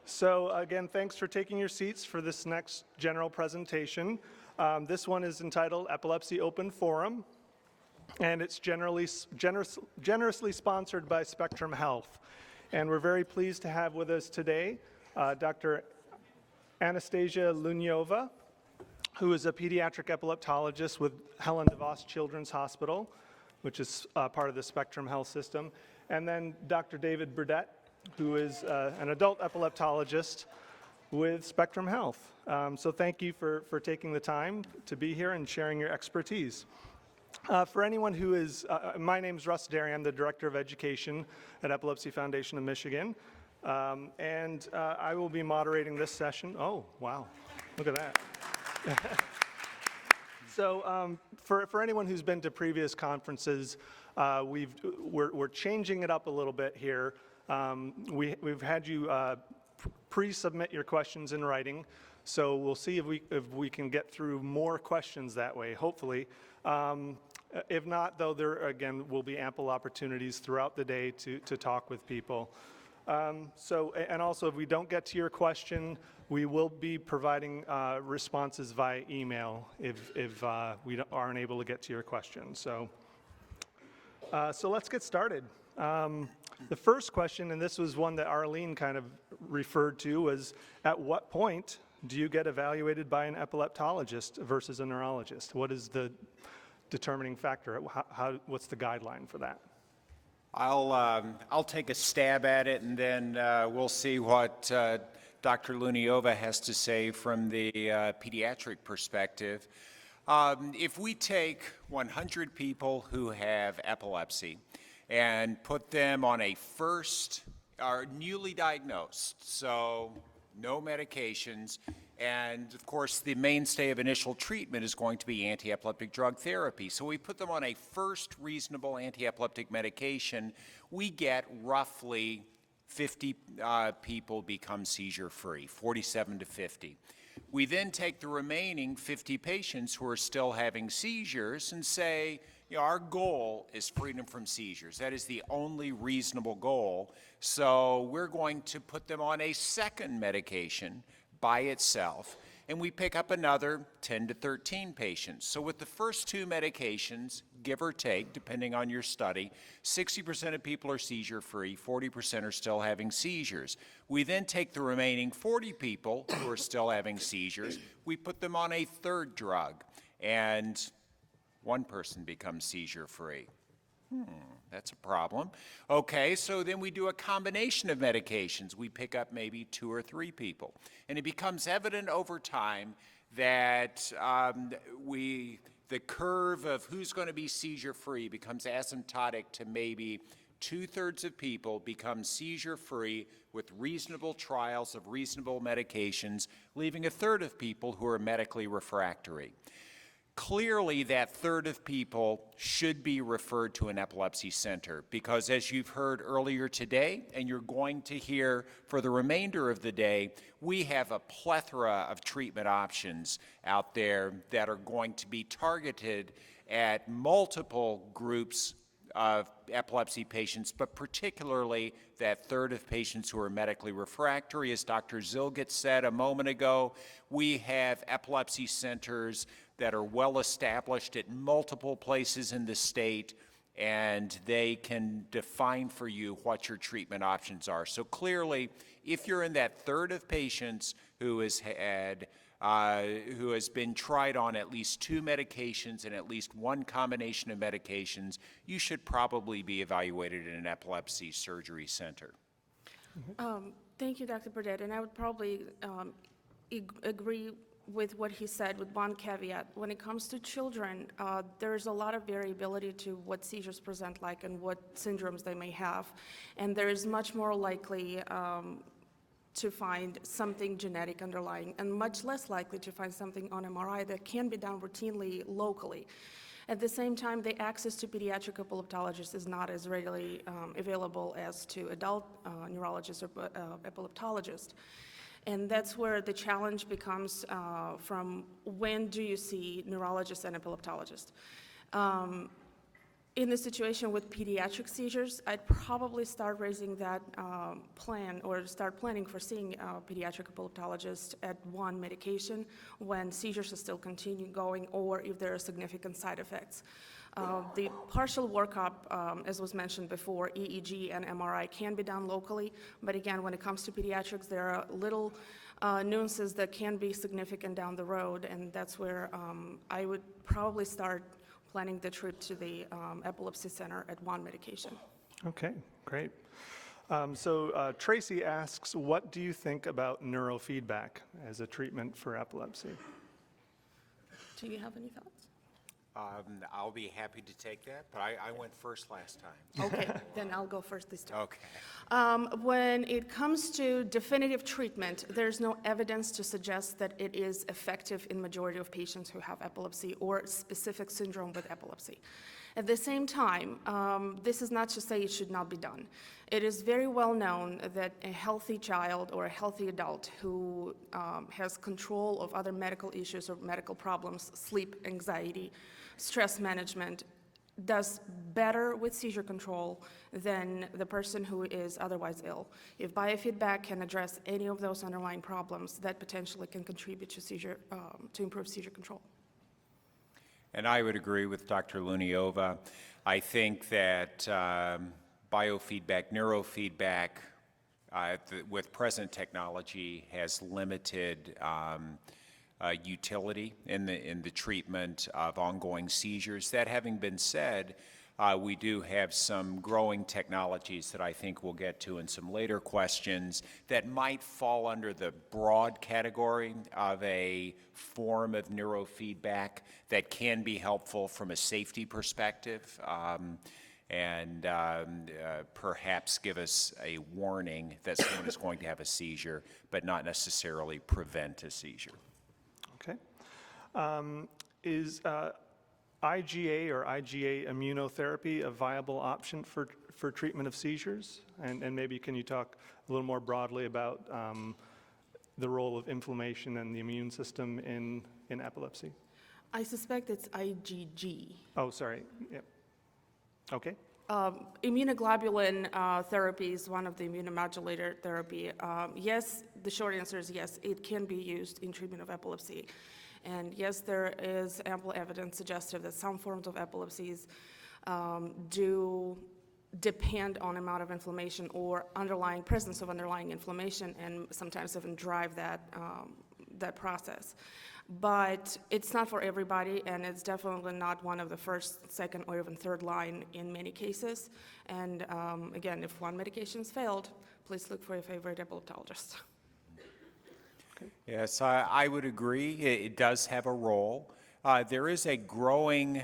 So again, thanks for taking your seats for this next general presentation. This one is entitled Epilepsy Open Forum, and it's generously sponsored by Spectrum Health. And we're very pleased to have with us today Dr. Anastasia Luniova, who is a pediatric epileptologist with Helen DeVos Children's Hospital, which is part of the Spectrum Health system, and then Dr. David Burdette, who is an adult epileptologist with Spectrum Health. So thank you for taking the time to be here and sharing your expertise. For anyone who is, my name is Russ Derry. I'm the Director of Education at Epilepsy Foundation of Michigan. And I will be moderating this session. Oh, wow, look at that. So for anyone who's been to previous conferences, we're changing it up a little bit here. We've had you pre-submit your questions in writing, so we'll see if we can get through more questions that way, hopefully. If not, though, there again will be ample opportunities throughout the day to talk with people. And also, if we don't get to your question, we will be providing responses via email if we aren't able to get to your question. So let's get started. The first question, and this was one that Arlene kind of referred to, was at what point do you get evaluated by an epileptologist versus a neurologist? What is the determining factor? What's the guideline for that? I'll take a stab at it, and then we'll see what Dr. Luniova has to say from the pediatric perspective. If we take 100 people who have epilepsy and put them on are newly diagnosed, so no medications, and of course the mainstay of initial treatment is going to be anti-epileptic drug therapy. So we put them on a first reasonable anti-epileptic medication, we get roughly 50 people become seizure-free, 47 to 50. We then take the remaining 50 patients who are still having seizures and say, our goal is freedom from seizures. That is the only reasonable goal. So we're going to put them on a second medication by itself, and we pick up another 10 to 13 patients. So with the first two medications, give or take, depending on your study, 60% of people are seizure-free, 40% are still having seizures. We then take the remaining 40 people who are still having seizures, we put them on a third drug, and one person becomes seizure-free. That's a problem. Okay, so then we do a combination of medications. We pick up maybe 2 or 3 people. And it becomes evident over time that the curve of who's going to be seizure-free becomes asymptotic to maybe 2/3 of people become seizure-free with reasonable trials of reasonable medications, leaving 1/3 of people who are medically refractory. Clearly, that third of people should be referred to an epilepsy center because, as you've heard earlier today, and you're going to hear for the remainder of the day, we have a plethora of treatment options out there that are going to be targeted at multiple groups of epilepsy patients, but particularly that third of patients who are medically refractory. As Dr. Zilgit said a moment ago, we have epilepsy centers that are well established at multiple places in the state, and they can define for you what your treatment options are. So clearly, if you're in that third of patients who has been tried on at least 2 medications and at least one combination of medications, you should probably be evaluated in an epilepsy surgery center. Thank you, Dr. Burdette, and I would probably agree with what he said with one caveat. When it comes to children, there's a lot of variability to what seizures present like and what syndromes they may have, and there is much more likely to find something genetic underlying and much less likely to find something on MRI that can be done routinely locally. At the same time, the access to pediatric epileptologists is not as readily available as to adult neurologists or epileptologists. And that's where the challenge becomes from when do you see neurologists and epileptologists. In the situation with pediatric seizures, I'd probably start raising that plan or start planning for seeing a pediatric epileptologist at one medication when seizures are still continuing going or if there are significant side effects. The partial workup, as was mentioned before, EEG and MRI can be done locally, but again, when it comes to pediatrics, there are little nuances that can be significant down the road, and that's where I would probably start planning the trip to the epilepsy center at one medication. Okay, great. So Tracy asks, what do you think about neurofeedback as a treatment for epilepsy? Do you have any thoughts? I'll be happy to take that, but I went first last time. Okay, then I'll go first this time. Okay. When it comes to definitive treatment, there's no evidence to suggest that it is effective in majority of patients who have epilepsy or specific syndrome with epilepsy. At the same time, this is not to say it should not be done. It is very well known that a healthy child or a healthy adult who has control of other medical issues or medical problems, sleep, anxiety, stress management, does better with seizure control than the person who is otherwise ill. If biofeedback can address any of those underlying problems, that potentially can contribute to seizure, to improve seizure control. And I would agree with Dr. Luniova. I think that biofeedback, neurofeedback, with present technology has limited utility in the treatment of ongoing seizures. That having been said, we do have some growing technologies that I think we'll get to in some later questions that might fall under the broad category of a form of neurofeedback that can be helpful from a safety perspective and perhaps give us a warning that someone is going to have a seizure, but not necessarily prevent a seizure. Okay. Is IgA or IgA immunotherapy a viable option for treatment of seizures? And maybe can you talk a little more broadly about the role of inflammation and the immune system in epilepsy? I suspect it's IgG. Oh, sorry. Yep. Okay. Immunoglobulin therapy is one of the immunomodulator therapy. Yes, the short answer is yes, it can be used in treatment of epilepsy. And yes, there is ample evidence suggestive that some forms of epilepsies do depend on amount of inflammation or presence of underlying inflammation, and sometimes even drive that process. But it's not for everybody, and it's definitely not one of the first, second, or even third line in many cases. And again, if one medication's failed, please look for your favorite epileptologist. Yes, I would agree. It does have a role. There is a growing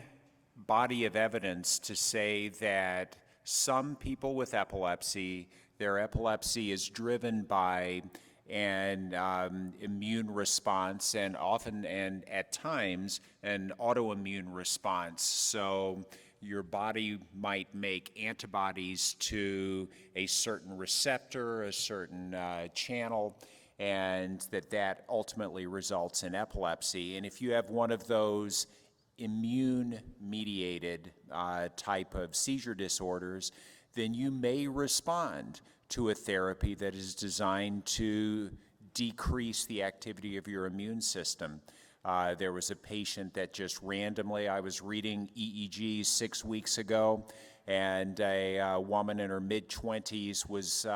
body of evidence to say that some people with epilepsy, their epilepsy is driven by an immune response and often and at times an autoimmune response. So your body might make antibodies to a certain receptor, a certain channel, and that ultimately results in epilepsy. And if you have one of those immune-mediated type of seizure disorders, then you may respond to a therapy that is designed to decrease the activity of your immune system. There was a patient that just randomly, I was reading EEG 6 weeks ago, and a woman in her mid-20s was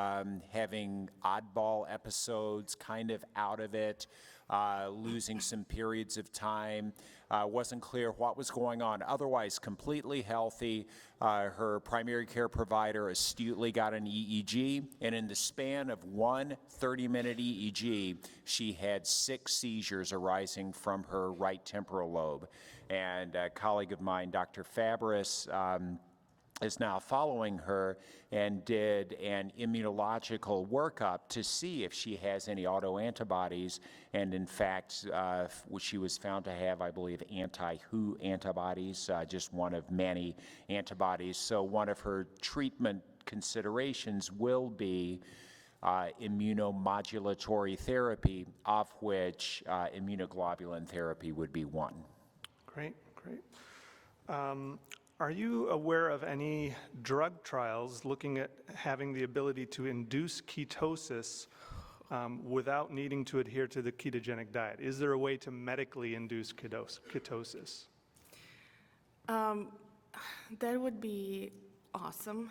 having oddball episodes, kind of out of it, losing some periods of time. Wasn't clear what was going on. Otherwise, completely healthy. Her primary care provider astutely got an EEG, and in the span of one 30-minute EEG, she had 6 seizures arising from her right temporal lobe. And a colleague of mine, Dr. Fabris, is now following her and did an immunological workup to see if she has any autoantibodies, and in fact, she was found to have, I believe, anti-WHO antibodies, just one of many antibodies. So one of her treatment considerations will be immunomodulatory therapy, of which immunoglobulin therapy would be one. Great, great. Are you aware of any drug trials looking at having the ability to induce ketosis without needing to adhere to the ketogenic diet? Is there a way to medically induce ketosis? That would be awesome.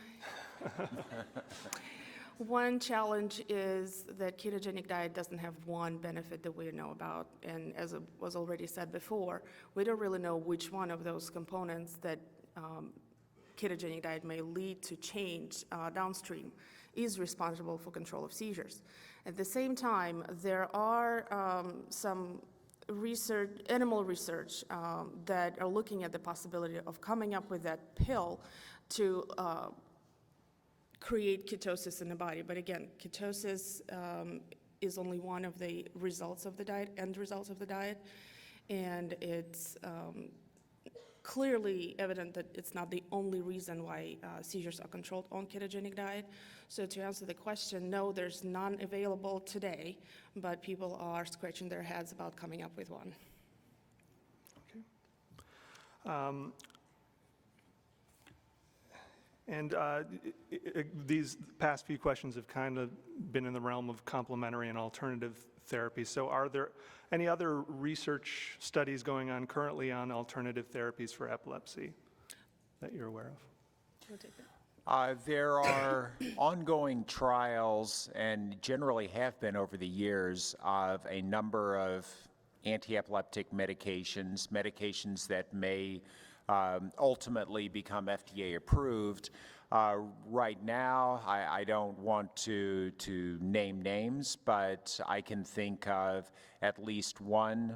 One challenge is that ketogenic diet doesn't have one benefit that we know about, and as it was already said before, we don't really know which one of those components that ketogenic diet may lead to change downstream is responsible for control of seizures. At the same time, there are some research, animal research, that are looking at the possibility of coming up with that pill to create ketosis in the body. But again, ketosis is only one of the results of the diet, end results of the diet, and it's clearly evident that it's not the only reason why seizures are controlled on ketogenic diet. So to answer the question, no, there's none available today, but people are scratching their heads about coming up with one. Okay. These past few questions have kind of been in the realm of complementary and alternative therapy. So are there any other research studies going on currently on alternative therapies for epilepsy that you're aware of? There are ongoing trials, and generally have been over the years, of a number of anti-epileptic medications that may ultimately become FDA approved. Right now, I don't want to name names, but I can think of at least one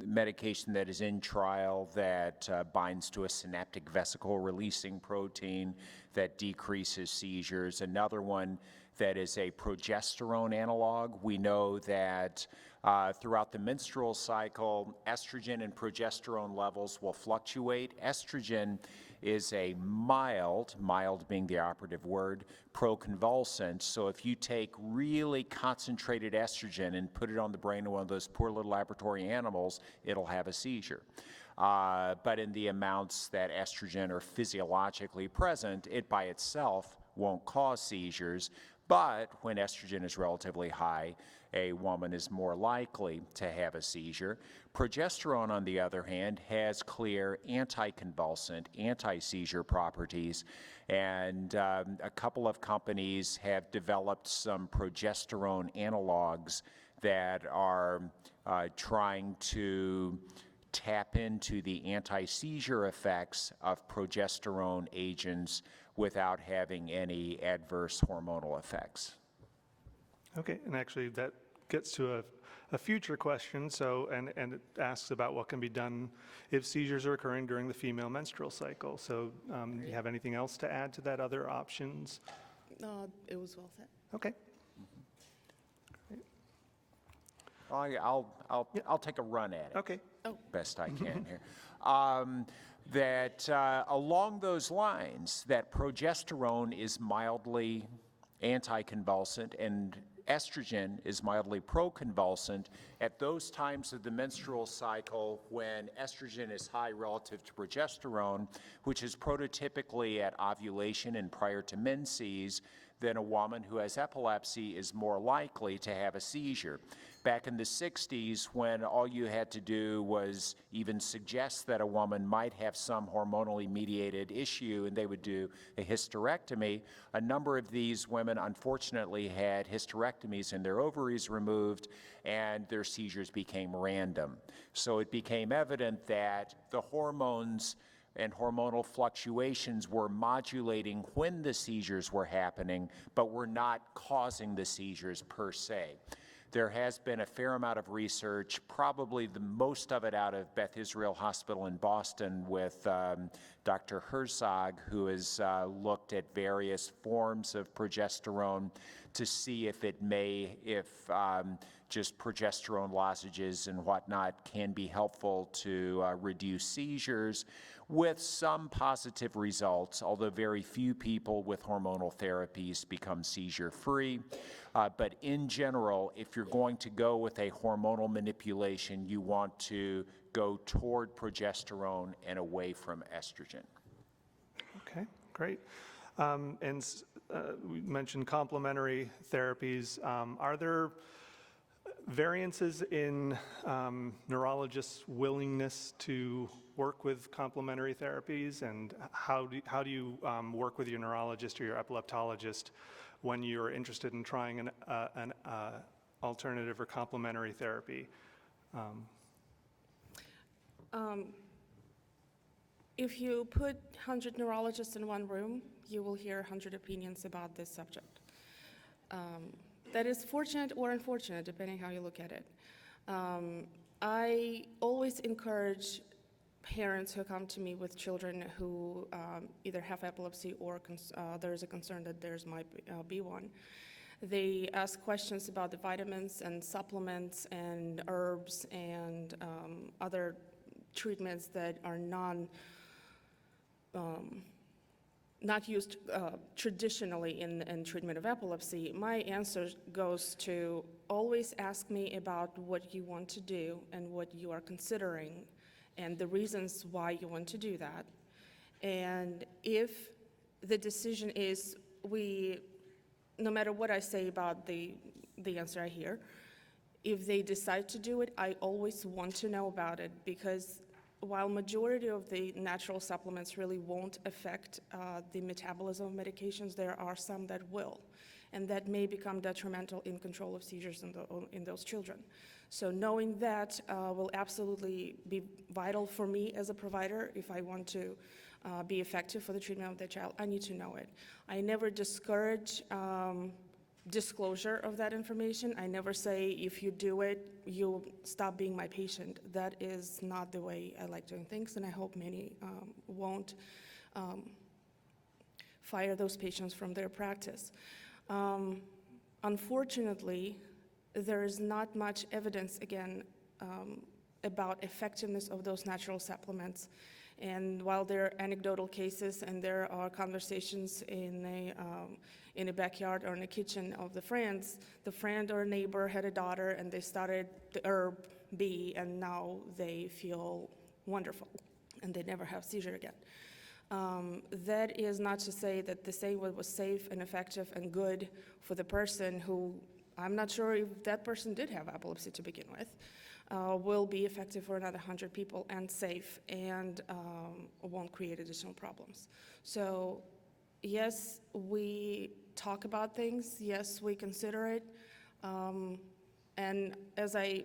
medication that is in trial that binds to a synaptic vesicle releasing protein that decreases seizures. Another one that is a progesterone analog. We know that throughout the menstrual cycle, estrogen and progesterone levels will fluctuate. Estrogen is a mild being the operative word, proconvulsant. So if you take really concentrated estrogen and put it on the brain of one of those poor little laboratory animals, it'll have a seizure. But in the amounts that estrogen are physiologically present, it by itself won't cause seizures. But when estrogen is relatively high, a woman is more likely to have a seizure. Progesterone, on the other hand, has clear anticonvulsant, anti-seizure properties, and a couple of companies have developed some progesterone analogs that are trying to tap into the anti-seizure effects of progesterone agents without having any adverse hormonal effects. Okay, and actually that gets to a future question, and it asks about what can be done if seizures are occurring during the female menstrual cycle. So do you have anything else to add to that, other options? It was well said. Okay. Great. I'll take a run at it. Okay. Best I can here. That along those lines, that progesterone is mildly anticonvulsant and estrogen is mildly proconvulsant at those times of the menstrual cycle when estrogen is high relative to progesterone, which is prototypically at ovulation and prior to menses. Then a woman who has epilepsy is more likely to have a seizure. Back in the 60s, when all you had to do was even suggest that a woman might have some hormonally mediated issue and they would do a hysterectomy, a number of these women unfortunately had hysterectomies and their ovaries removed and their seizures became random. So it became evident that the hormones and hormonal fluctuations were modulating when the seizures were happening, but were not causing the seizures per se. There has been a fair amount of research, probably the most of it out of Beth Israel Hospital in Boston with Dr. Herzog, who has looked at various forms of progesterone to see if just progesterone lozenges and whatnot can be helpful to reduce seizures, with some positive results, although very few people with hormonal therapies become seizure-free. But in general, if you're going to go with a hormonal manipulation, you want to go toward progesterone and away from estrogen. Okay, great. We mentioned complementary therapies. Are there variances in neurologists' willingness to work with complementary therapies, and how do you work with your neurologist or your epileptologist when you're interested in trying an alternative or complementary therapy? If you put 100 neurologists in one room, you will hear 100 opinions about this subject. That is fortunate or unfortunate, depending how you look at it. I always encourage parents who come to me with children who either have epilepsy or there is a concern that theirs might be one. They ask questions about the vitamins and supplements and herbs and other treatments that are not used traditionally in treatment of epilepsy. My answer goes to always ask me about what you want to do and what you are considering and the reasons why you want to do that. And if the decision is no matter what I say about the answer I hear, if they decide to do it, I always want to know about it, because while majority of the natural supplements really won't affect the metabolism of medications, there are some that will, and that may become detrimental in control of seizures in those children. So knowing that will absolutely be vital for me as a provider. If I want to be effective for the treatment of the child, I need to know it. I never discourage disclosure of that information. I never say, if you do it, you'll stop being my patient. That is not the way I like doing things, and I hope many won't fire those patients from their practice. Unfortunately, there is not much evidence, again, about effectiveness of those natural supplements. And while there are anecdotal cases and there are conversations in a backyard or in a kitchen of the friend or neighbor had a daughter and they started the herb B and now they feel wonderful and they never have seizure again. That is not to say that the same was safe and effective and good for the person who, I'm not sure if that person did have epilepsy to begin with, will be effective for another 100 people and safe and won't create additional problems. So yes, we talk about things. Yes, we consider it. And as I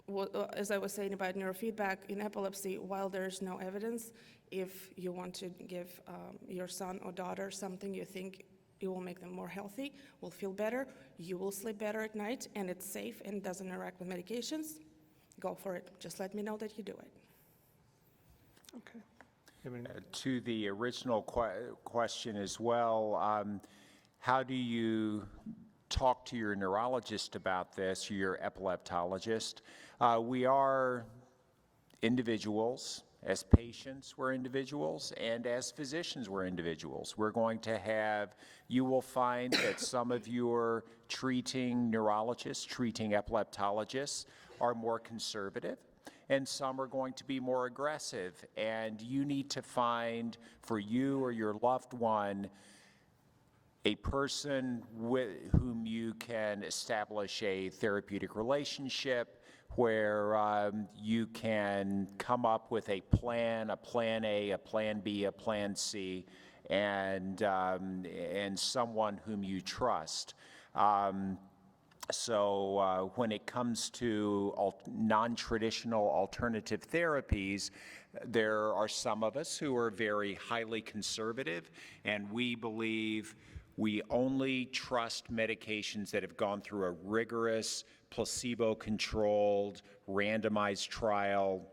was saying about neurofeedback in epilepsy, while there's no evidence, if you want to give your son or daughter something you think it will make them more healthy, will feel better, you will sleep better at night, and it's safe and doesn't interact with medications, go for it. Just let me know that you do it. Okay. To the original question as well, how do you talk to your neurologist about this, your epileptologist? We are individuals. As patients, we're individuals, and as physicians, we're individuals. We're going to have, you will find that some of your treating neurologists, treating epileptologists are more conservative, and some are going to be more aggressive. And you need to find, for you or your loved one, a person with whom you can establish a therapeutic relationship, where you can come up with a plan A, a plan B, a plan C, and someone whom you trust. So when it comes to non-traditional alternative therapies, there are some of us who are very highly conservative, and we believe we only trust medications that have gone through a rigorous, placebo-controlled, randomized trial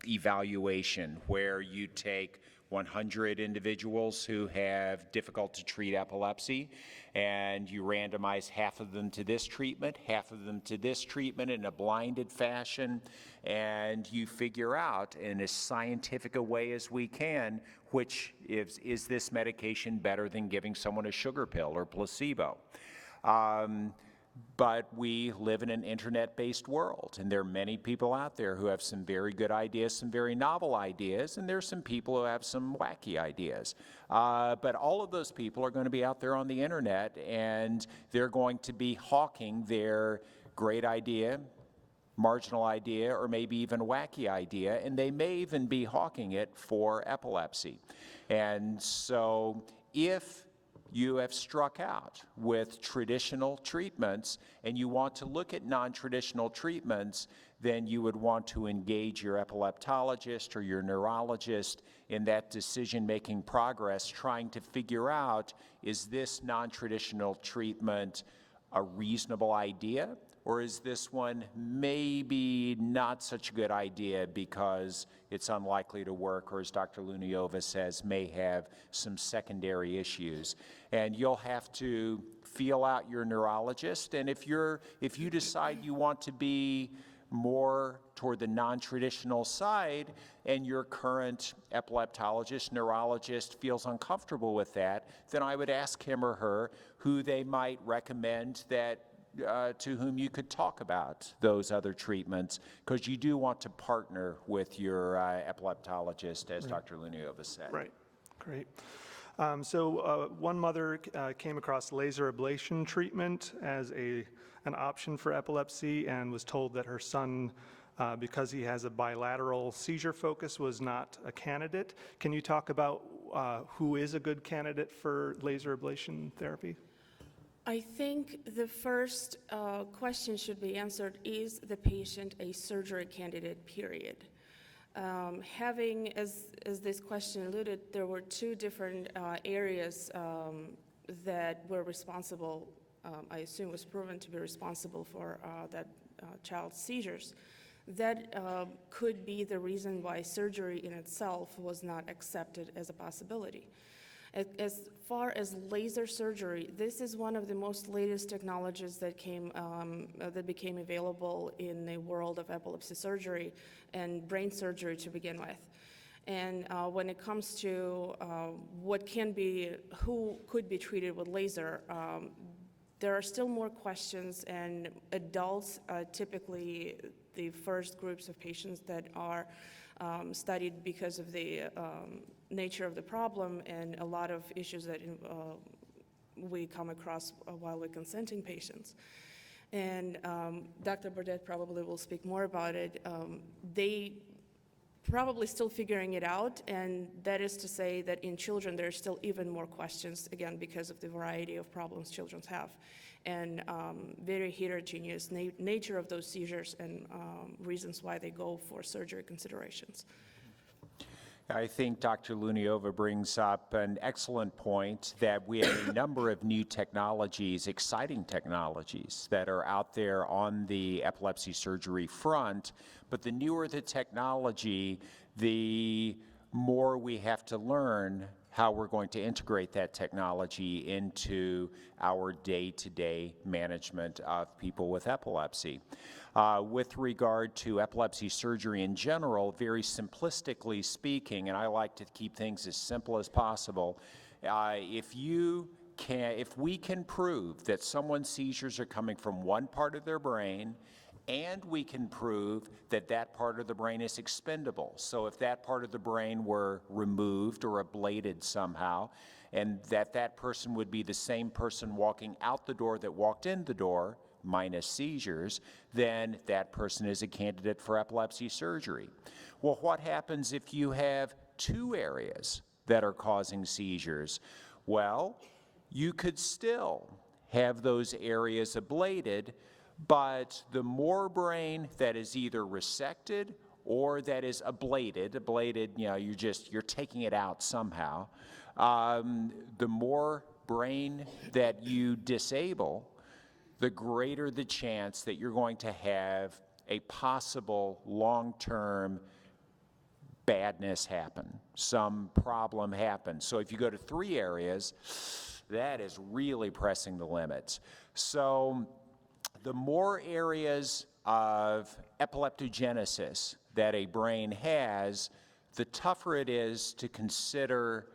evaluation, where you take 100 individuals who have difficult to treat epilepsy, and you randomize half of them to this treatment, half of them to this treatment in a blinded fashion, and you figure out in as scientific a way as we can, which is this medication better than giving someone a sugar pill or placebo? But we live in an internet-based world, and there are many people out there who have some very good ideas, some very novel ideas, and there's some people who have some wacky ideas. But all of those people are going to be out there on the internet, and they're going to be hawking their great idea, marginal idea, or maybe even wacky idea, and they may even be hawking it for epilepsy. And so if you have struck out with traditional treatments and you want to look at non-traditional treatments, then you would want to engage your epileptologist or your neurologist in that decision-making progress, trying to figure out, is this non-traditional treatment a reasonable idea, or is this one maybe not such a good idea because it's unlikely to work, or as Dr. Luniova says, may have some secondary issues? And you'll have to feel out your neurologist, and if you decide you want to be more toward the non-traditional side and your current epileptologist, neurologist feels uncomfortable with that, then I would ask him or her who they might recommend that to whom you could talk about those other treatments, because you do want to partner with your epileptologist, as Dr. Luniova said. Right, great. So one mother came across laser ablation treatment as an option for epilepsy and was told that her son, because he has a bilateral seizure focus, was not a candidate. Can you talk about who is a good candidate for laser ablation therapy? I think the first question should be answered, is the patient a surgery candidate, period? Having, as this question alluded, there were two different areas that were responsible, I assume was proven to be responsible for that child's seizures. That could be the reason why surgery in itself was not accepted as a possibility. As far as laser surgery, this is one of the most latest technologies that became available in the world of epilepsy surgery and brain surgery to begin with. And when it comes to who could be treated with laser, there are still more questions, and adults are typically the first groups of patients that are studied because of the nature of the problem and a lot of issues that we come across while we're consenting patients. And Dr. Burdette probably will speak more about it. They probably still figuring it out, and that is to say that in children there are still even more questions, again, because of the variety of problems children have, and very heterogeneous nature of those seizures and reasons why they go for surgery considerations. I think Dr. Luniova brings up an excellent point that we have a number of new technologies, exciting technologies, that are out there on the epilepsy surgery front, but the newer the technology, the more we have to learn how we're going to integrate that technology into our day-to-day management of people with epilepsy. With regard to epilepsy surgery in general, very simplistically speaking, and I like to keep things as simple as possible, if we can prove that someone's seizures are coming from one part of their brain, and we can prove that that part of the brain is expendable. So if that part of the brain were removed or ablated somehow, and that person would be the same person walking out the door that walked in the door, minus seizures, then that person is a candidate for epilepsy surgery. Well, what happens if you have two areas that are causing seizures? Well, you could still have those areas ablated, but the more brain that is either resected or that is ablated, you know, you're taking it out somehow, the more brain that you disable, the greater the chance that you're going to have a possible long-term badness happen, some problem happen. So if you go to 3 areas, that is really pressing the limits. So the more areas of epileptogenesis that a brain has, the tougher it is to consider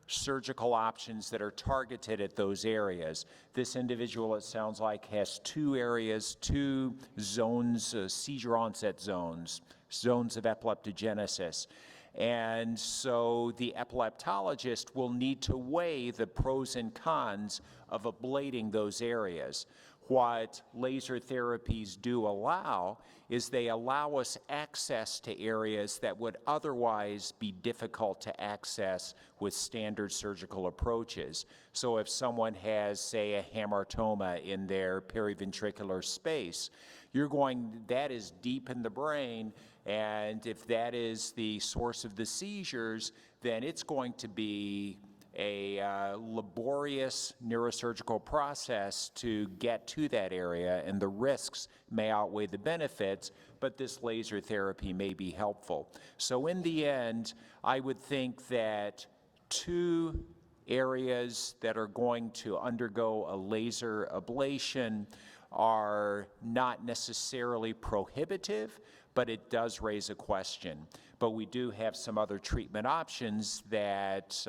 surgical options that are targeted at those areas. This individual, it sounds like, has 2 areas, 2 zones, seizure onset zones of epileptogenesis. And so the epileptologist will need to weigh the pros and cons of ablating those areas. What laser therapies do allow is they allow us access to areas that would otherwise be difficult to access with standard surgical approaches. So if someone has, say, a hamartoma in their periventricular space, that is deep in the brain, and if that is the source of the seizures, then it's going to be a laborious neurosurgical process to get to that area, and the risks may outweigh the benefits, but this laser therapy may be helpful. So in the end, I would think that 2 areas that are going to undergo a laser ablation are not necessarily prohibitive, but it does raise a question. But we do have some other treatment options that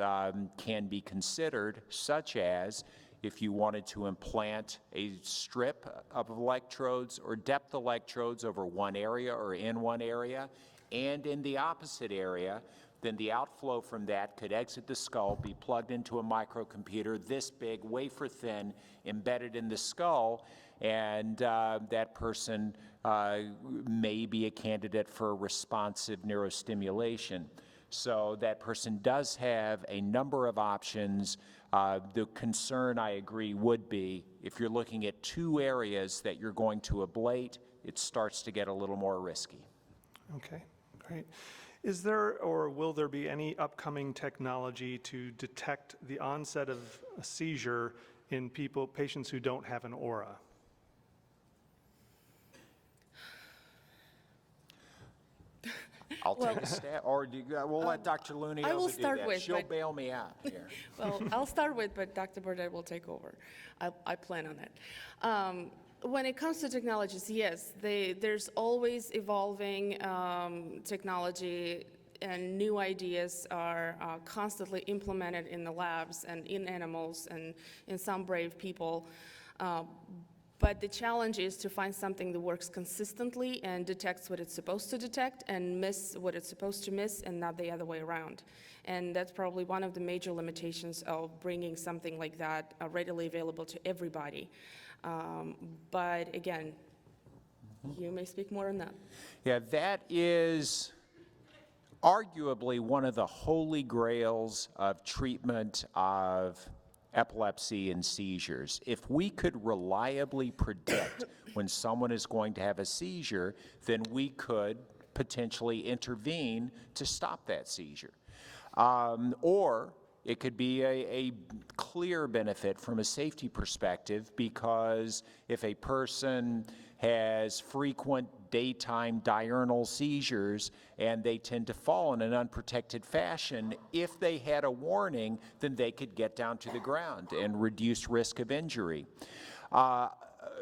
can be considered, such as if you wanted to implant a strip of electrodes or depth electrodes over one area or in one area and in the opposite area, then the outflow from that could exit the skull, be plugged into a microcomputer this big, wafer thin, embedded in the skull, and that person may be a candidate for responsive neurostimulation. So that person does have a number of options. The concern, I agree, would be if you're looking at 2 areas that you're going to ablate, it starts to get a little more risky. Okay, great. Is there or will there be any upcoming technology to detect the onset of a seizure in patients who don't have an aura? I'll take a stab, or we'll let Dr. Luniova I will do start that. with, She'll but- bail me out here. Well, I'll start with, but Dr. Burdette will take over. I plan on that. When it comes to technologies, yes, there's always evolving technology, and new ideas are constantly implemented in the labs and in animals and in some brave people. But the challenge is to find something that works consistently and detects what it's supposed to detect and miss what it's supposed to miss, and not the other way around. And that's probably one of the major limitations of bringing something like that readily available to everybody. But again, you may speak more on that. Yeah, that is arguably one of the holy grails of treatment of epilepsy and seizures. If we could reliably predict when someone is going to have a seizure, then we could potentially intervene to stop that seizure. Or it could be a clear benefit from a safety perspective, because if a person has frequent daytime diurnal seizures and they tend to fall in an unprotected fashion, if they had a warning, then they could get down to the ground and reduce risk of injury.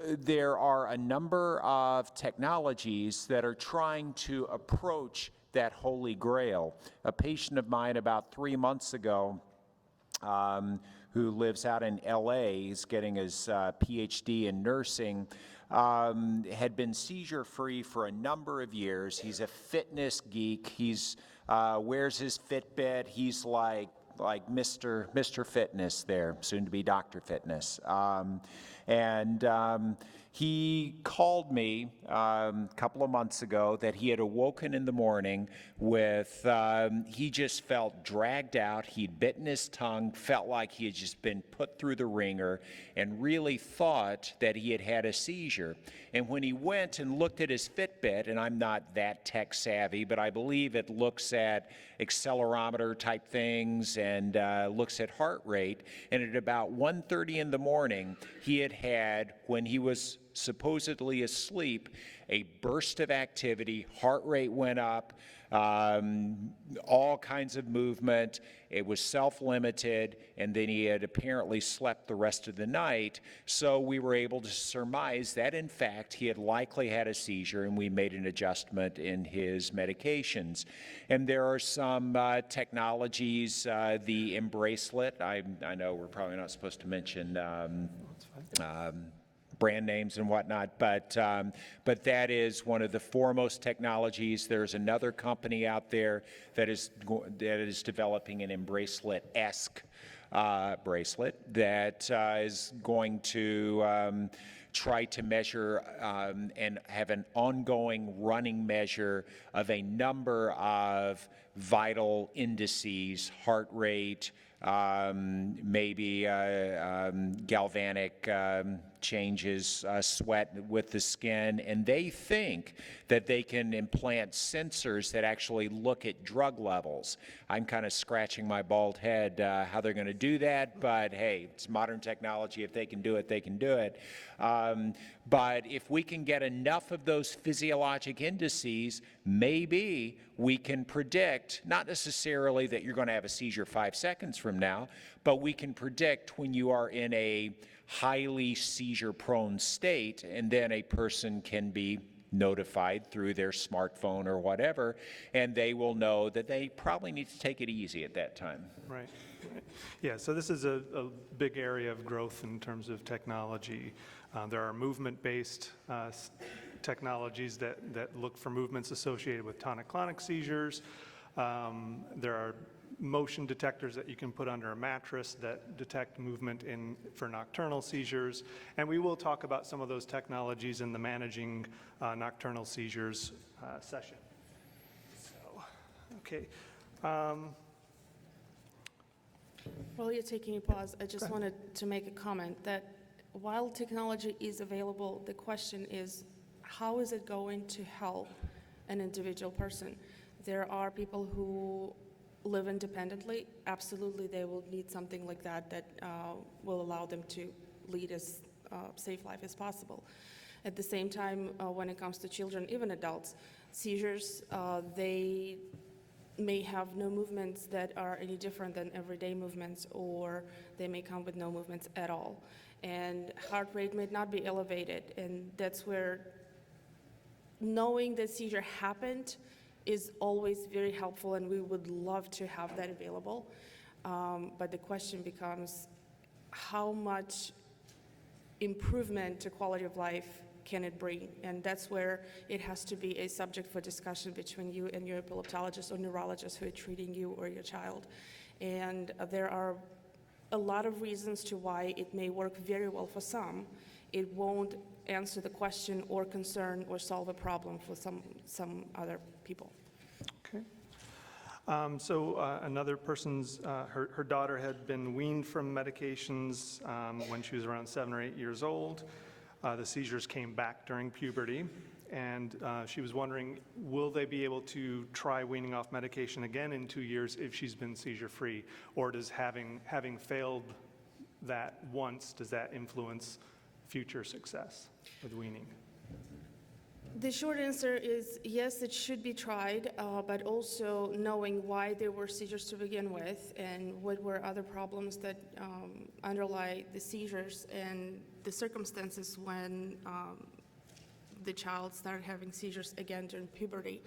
There are a number of technologies that are trying to approach that holy grail. A patient of mine about 3 months ago who lives out in LA, he's getting his PhD in nursing, had been seizure-free for a number of years. He's a fitness geek. He's wears his Fitbit. He's like Mr. Fitness there, soon to be Dr. Fitness. He called me a couple of months ago that he had awoken in the morning with, he just felt dragged out. He'd bitten his tongue, felt like he had just been put through the ringer, and really thought that he had had a seizure. And when he went and looked at his Fitbit, and I'm not that tech savvy, but I believe it looks at accelerometer type things and looks at heart rate, and at about 1:30 in the morning, he had, when he was supposedly asleep, a burst of activity, heart rate went up, all kinds of movement. It was self-limited, and then he had apparently slept the rest of the night. So we were able to surmise that, in fact, he had likely had a seizure, and we made an adjustment in his medications. And there are some technologies, the Embracelet. I know we're probably not supposed to mention brand names and whatnot, but that is one of the foremost technologies. There's another company out there that is developing an Embracelet-esque bracelet that is going to try to measure and have an ongoing running measure of a number of vital indices, heart rate, maybe galvanic changes, sweat with the skin, and they think that they can implant sensors that actually look at drug levels. I'm kind of scratching my bald head how they're going to do that, but hey, it's modern technology. If they can do it, they can do it. But if we can get enough of those physiologic indices, maybe we can predict, not necessarily that you're going to have a seizure 5 seconds from now, but we can predict when you are in a highly seizure-prone state, and then a person can be notified through their smartphone or whatever, and they will know that they probably need to take it easy at that time. Right. Yeah, so this is a big area of growth in terms of technology. There are movement-based technologies that look for movements associated with tonic-clonic seizures. There are motion detectors that you can put under a mattress that detect movement for nocturnal seizures. And we will talk about some of those technologies in the managing nocturnal seizures session. So, okay. While you're taking a pause, I just wanted to make a comment that while technology is available, the question is, how is it going to help an individual person? There are people who live independently. Absolutely, they will need something like that will allow them to lead as safe life as possible. At the same time, when it comes to children, even adults, seizures, they may have no movements that are any different than everyday movements, or they may come with no movements at all. And heart rate may not be elevated, and that's where knowing that seizure happened is always very helpful, and we would love to have that available. But the question becomes, how much improvement to quality of life can it bring? And that's where it has to be a subject for discussion between you and your epileptologist or neurologist who are treating you or your child. And there are a lot of reasons to why it may work very well for some. It won't answer the question or concern or solve a problem for some other people. Okay. Another person's, her daughter had been weaned from medications when she was around 7 or 8 years old. The seizures came back during puberty, and she was wondering, will they be able to try weaning off medication again in 2 years if she's been seizure-free? Or does having failed that once, does that influence future success with weaning? The short answer is yes, it should be tried, but also knowing why there were seizures to begin with and what were other problems that underlie the seizures and the circumstances when the child started having seizures again during puberty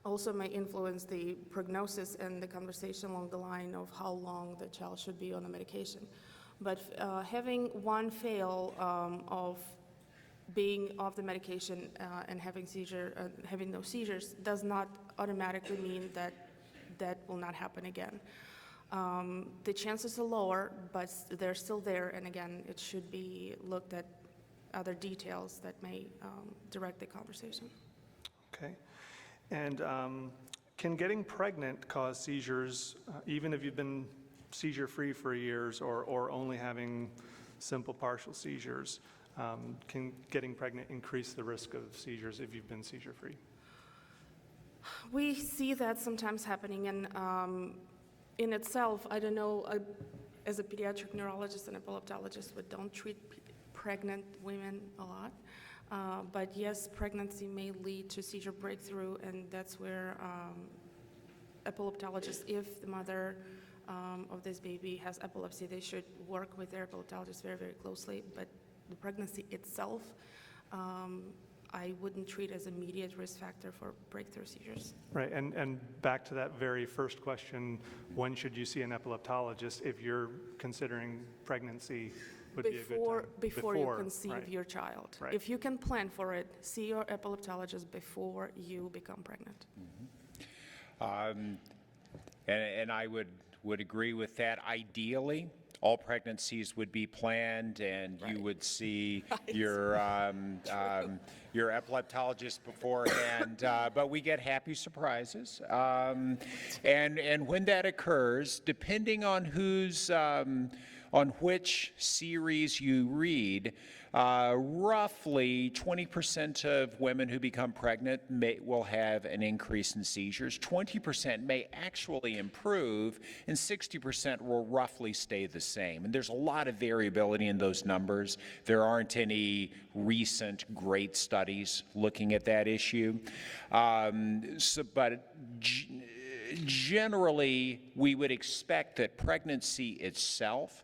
also may influence the prognosis and the conversation along the line of how long the child should be on the medication. But having one fail of being off the medication and having no seizures does not automatically mean that that will not happen again. The chances are lower, but they're still there, and again, it should be looked at other details that may direct the conversation. Okay. And can getting pregnant cause seizures, even if you've been seizure-free for years or only having simple partial seizures? Can getting pregnant increase the risk of seizures if you've been seizure-free? We see that sometimes happening, and in itself, I don't know, as a pediatric neurologist and epileptologist, we don't treat pregnant women a lot. But yes, pregnancy may lead to seizure breakthrough, and that's where epileptologists, if the mother of this baby has epilepsy, they should work with their epileptologist very, very closely. But the pregnancy itself, I wouldn't treat as immediate risk factor for breakthrough seizures. Right, and back to that very first question, when should you see an epileptologist if you're considering pregnancy would be a good time? Before you conceive right. your child. Right. If you can plan for it, see your epileptologist before you become pregnant. And I would agree with that. Ideally, all pregnancies would be planned, and you would see your epileptologist beforehand. But we get happy surprises, and when that occurs, depending on on which series you read, roughly 20% of women who become pregnant will have an increase in seizures. 20% may actually improve, and 60% will roughly stay the same. And there's a lot of variability in those numbers. There aren't any recent great studies looking at that issue. But generally, we would expect that pregnancy itself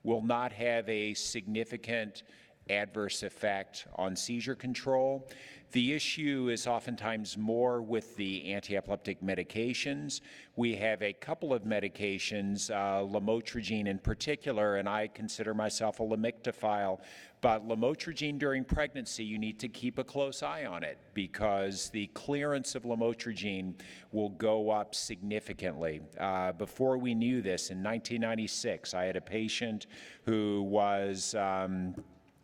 will not have a significant adverse effect on seizure control. The issue is oftentimes more with the anti-epileptic medications. We have a couple of medications, lamotrigine in particular, and I consider myself a lamictophile, but lamotrigine during pregnancy, you need to keep a close eye on it because the clearance of lamotrigine will go up significantly. Before we knew this, in 1996, I had a patient who was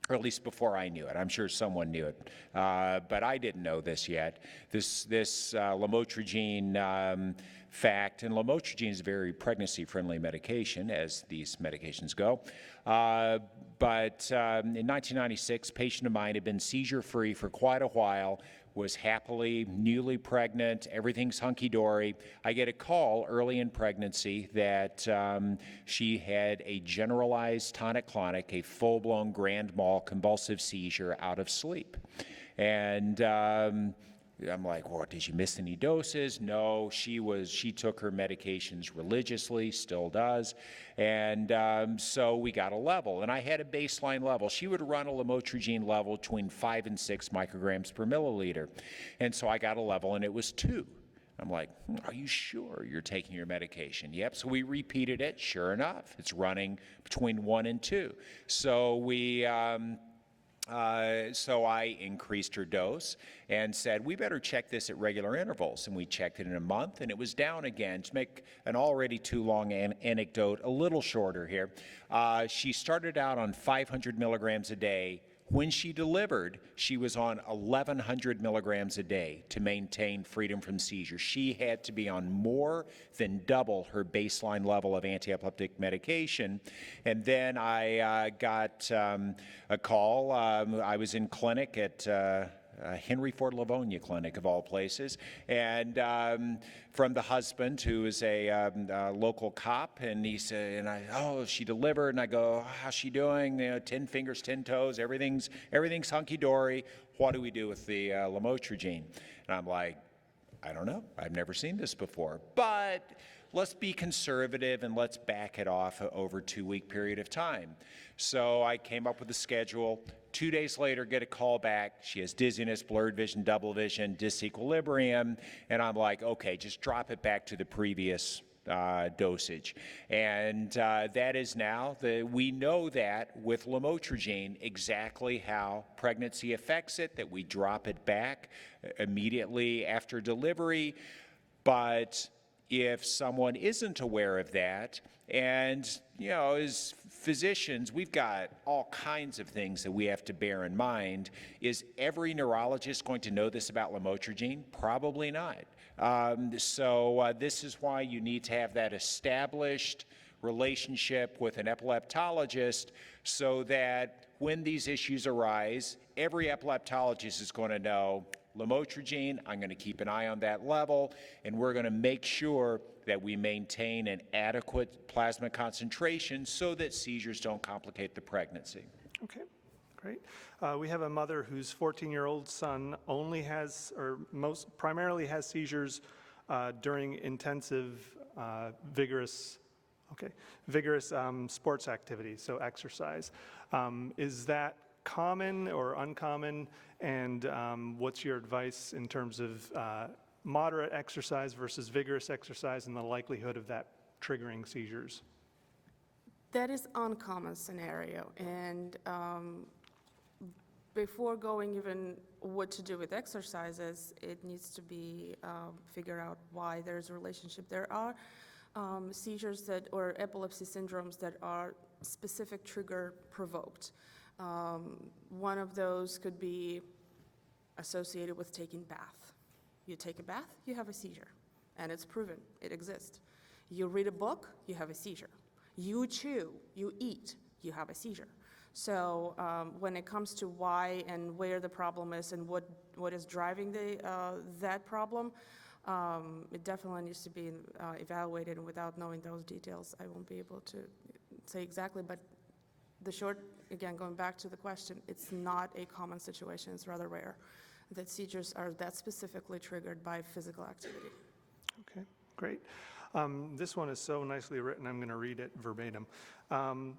or at least before I knew it. I'm sure someone knew it, but I didn't know this yet. This lamotrigine fact, and lamotrigine is a very pregnancy-friendly medication, as these medications go. But in 1996, a patient of mine had been seizure-free for quite a while, was happily newly pregnant, everything's hunky-dory. I get a call early in pregnancy that she had a generalized tonic-clonic, a full-blown grand mal convulsive seizure out of sleep. And I'm like, well, did you miss any doses? No, she took her medications religiously, still does. And so we got a level, and I had a baseline level. She would run a lamotrigine level between 5 and 6 micrograms per milliliter. And so I got a level, and it was 2. I'm like, are you sure you're taking your medication? Yep, so we repeated it. Sure enough, it's running between 1 and 2. So so I increased her dose and said, we better check this at regular intervals. And we checked it in a month, and it was down again. To make an already too long anecdote a little shorter here, she started out on 500 milligrams a day. When she delivered, she was on 1,100 milligrams a day to maintain freedom from seizure. She had to be on more than double her baseline level of anti-epileptic medication. And then I got a call. I was in clinic at Henry Ford Livonia Clinic, of all places, and from the husband, who is a local cop, and he said, oh, she delivered, and I go, how's she doing? 10 fingers, 10 toes, everything's hunky-dory. What do we do with the lamotrigine? And I'm like, I don't know. I've never seen this before, but let's be conservative and let's back it off over a 2-week period of time. So I came up with a schedule. 2 days later, get a call back. She has dizziness, blurred vision, double vision, disequilibrium. And I'm like, okay, just drop it back to the previous dosage. And that is now, we know that with lamotrigine, exactly how pregnancy affects it, that we drop it back immediately after delivery. But if someone isn't aware of that, and, as physicians, we've got all kinds of things that we have to bear in mind. Is every neurologist going to know this about lamotrigine? Probably not. So this is why you need to have that established relationship with an epileptologist so that when these issues arise, every epileptologist is going to know, lamotrigine, I'm going to keep an eye on that level, and we're going to make sure that we maintain an adequate plasma concentration so that seizures don't complicate the pregnancy. Okay, Great. We have a mother whose 14-year-old son only has, or primarily has seizures during intensive, vigorous sports activity, so exercise. Is that common or uncommon? And what's your advice in terms of moderate exercise versus vigorous exercise and the likelihood of that triggering seizures? That is uncommon scenario, and before going even what to do with exercises, it needs to be figure out why there's a relationship. There are seizures or epilepsy syndromes that are specific trigger provoked. One of those could be associated with taking bath. You take a bath, you have a seizure, and it's proven, it exists. You read a book, you have a seizure. You chew, you eat, you have a seizure. So when it comes to why and where the problem is and what is driving that problem, it definitely needs to be evaluated, and without knowing those details, I won't be able to say exactly, but the short, again, going back to the question, it's not a common situation, it's rather rare that seizures are that specifically triggered by physical activity. Okay, great. This one is so nicely written, I'm going to read it verbatim.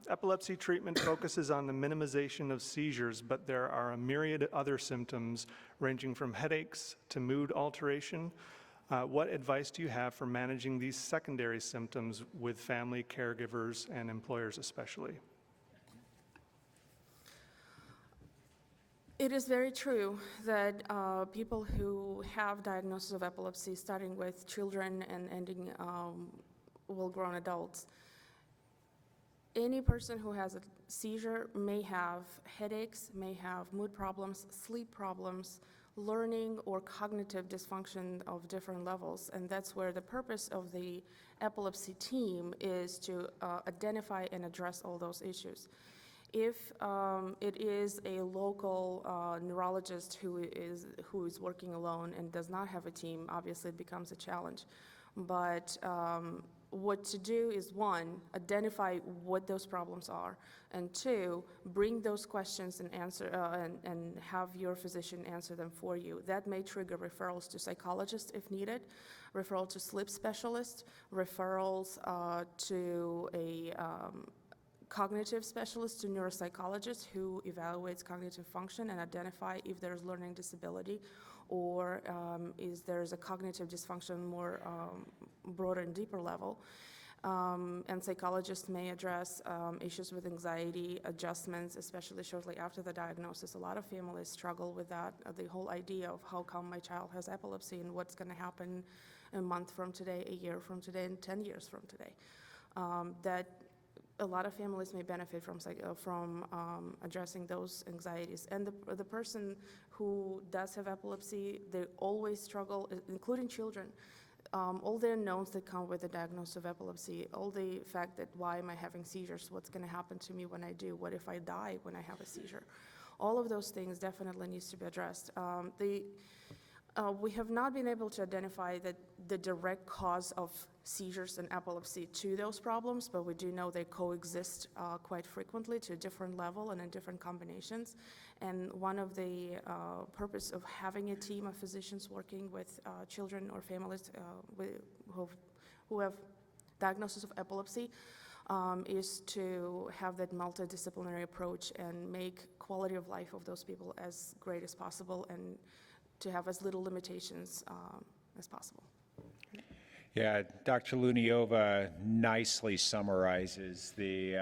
Epilepsy treatment focuses on the minimization of seizures, but there are a myriad of other symptoms ranging from headaches to mood alteration. What advice do you have for managing these secondary symptoms with family, caregivers, and employers especially? It is very true that people who have diagnosis of epilepsy, starting with children and ending well-grown adults, any person who has a seizure may have headaches, may have mood problems, sleep problems, learning or cognitive dysfunction of different levels, and that's where the purpose of the epilepsy team is to identify and address all those issues. If it is a local neurologist who is working alone and does not have a team, obviously it becomes a challenge. But what to do is, one, identify what those problems are, and two, bring those questions and answer and have your physician answer them for you. That may trigger referrals to psychologists if needed, referral to sleep specialists, referrals to a cognitive specialist, to neuropsychologist who evaluates cognitive function and identify if there's learning disability or is there's a cognitive dysfunction more broader and deeper level. And psychologists may address issues with anxiety, adjustments, especially shortly after the diagnosis. A lot of families struggle with that, the whole idea of how come my child has epilepsy and what's going to happen a month from today, a year from today, and 10 years from today. That a lot of families may benefit from addressing those anxieties. And the person who does have epilepsy, they always struggle, including children. All the unknowns that come with the diagnosis of epilepsy, all the fact that why am I having seizures, what's going to happen to me when I do, what if I die when I have a seizure. All of those things definitely needs to be addressed. We have not been able to identify the direct cause of seizures and epilepsy to those problems, but we do know they coexist quite frequently to a different level and in different combinations. And one of the purpose of having a team of physicians working with children or families who have diagnosis of epilepsy is to have that multidisciplinary approach and make quality of life of those people as great as possible and to have as little limitations as possible. Yeah, Dr. Luniova nicely summarizes the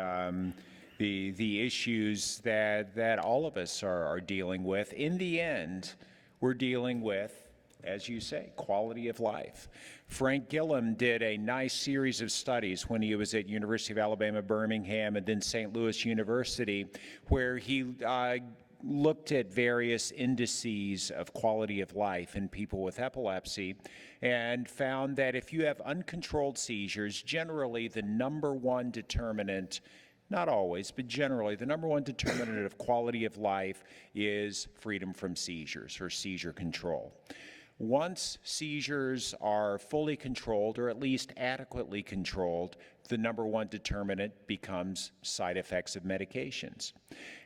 issues that all of us are dealing with. In the end, we're dealing with, as you say, quality of life. Frank Gillum did a nice series of studies when he was at University of Alabama, Birmingham, and then St. Louis University, where he looked at various indices of quality of life in people with epilepsy and found that if you have uncontrolled seizures, generally the number one determinant, not always, but generally the number one determinant of quality of life is freedom from seizures or seizure control. Once seizures are fully controlled, or at least adequately controlled, the number one determinant becomes side effects of medications.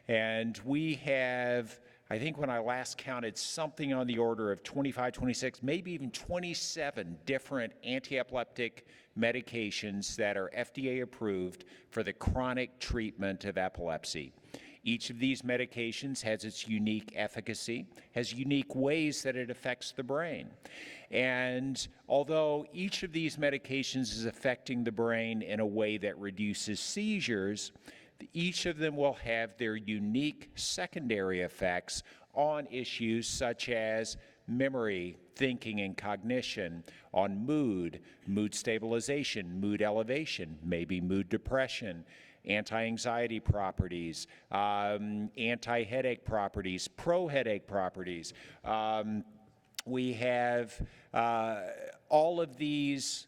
And we have, I think when I last counted, something on the order of 25, 26, maybe even 27 different anti-epileptic medications that are FDA approved for the chronic treatment of epilepsy. Each of these medications has its unique efficacy, has unique ways that it affects the brain. And although each of these medications is affecting the brain in a way that reduces seizures, each of them will have their unique secondary effects on issues such as memory, thinking, and cognition, on mood, mood stabilization, mood elevation, maybe mood depression, anti-anxiety properties, anti-headache properties, pro-headache properties. We have all of these